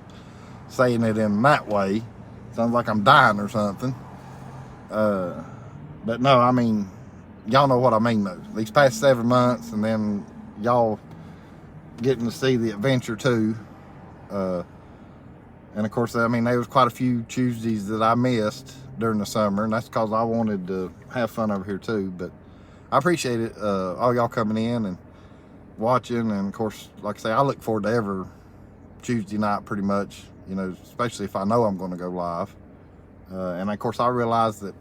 saying it in that way. Sounds like I'm dying or something. But no, I mean, y'all know what I mean though. These past 7 months, and then y'all getting to see the adventure too. And of course, I mean, there was quite a few Tuesdays that I missed during the summer, and that's because I wanted to have fun over here too. But I appreciate it, all y'all coming in and watching. And of course, like I say, I look forward to every Tuesday night pretty much, you know, especially if I know I'm going to go live. And of course, I realize that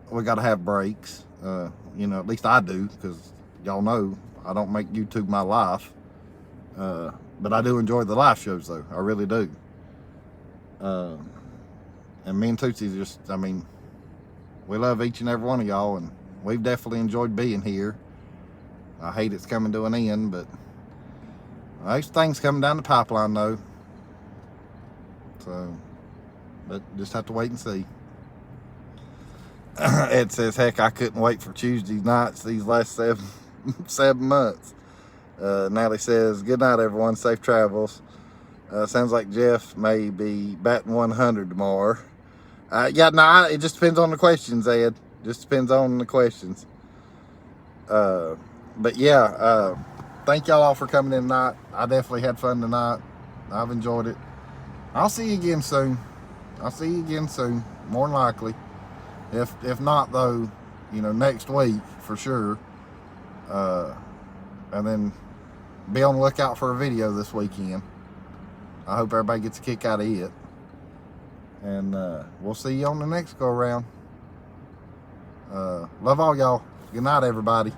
we got to have breaks. You know, at least I do, because y'all know I don't make YouTube my life. But I do enjoy the live shows though. I really do. And me and Tootsie just, I mean, we love each and every one of y'all, and we've definitely enjoyed being here. I hate it's coming to an end, but there's things coming down the pipeline though. So, but just have to wait and see. Ed says, heck, I couldn't wait for Tuesday nights these last 7 months. Natalie says, good night everyone, safe travels. Sounds like Jeff may be batting 100 tomorrow. Yeah, nah, it just depends on the questions, Ed. Just depends on the questions. But yeah, thank y'all all for coming in tonight. I definitely had fun tonight. I've enjoyed it. I'll see you again soon. More than likely. If not though, you know, next week for sure. And then be on the lookout for a video this weekend. I hope everybody gets a kick out of it. And we'll see you on the next go around. Love all y'all. Good night, everybody.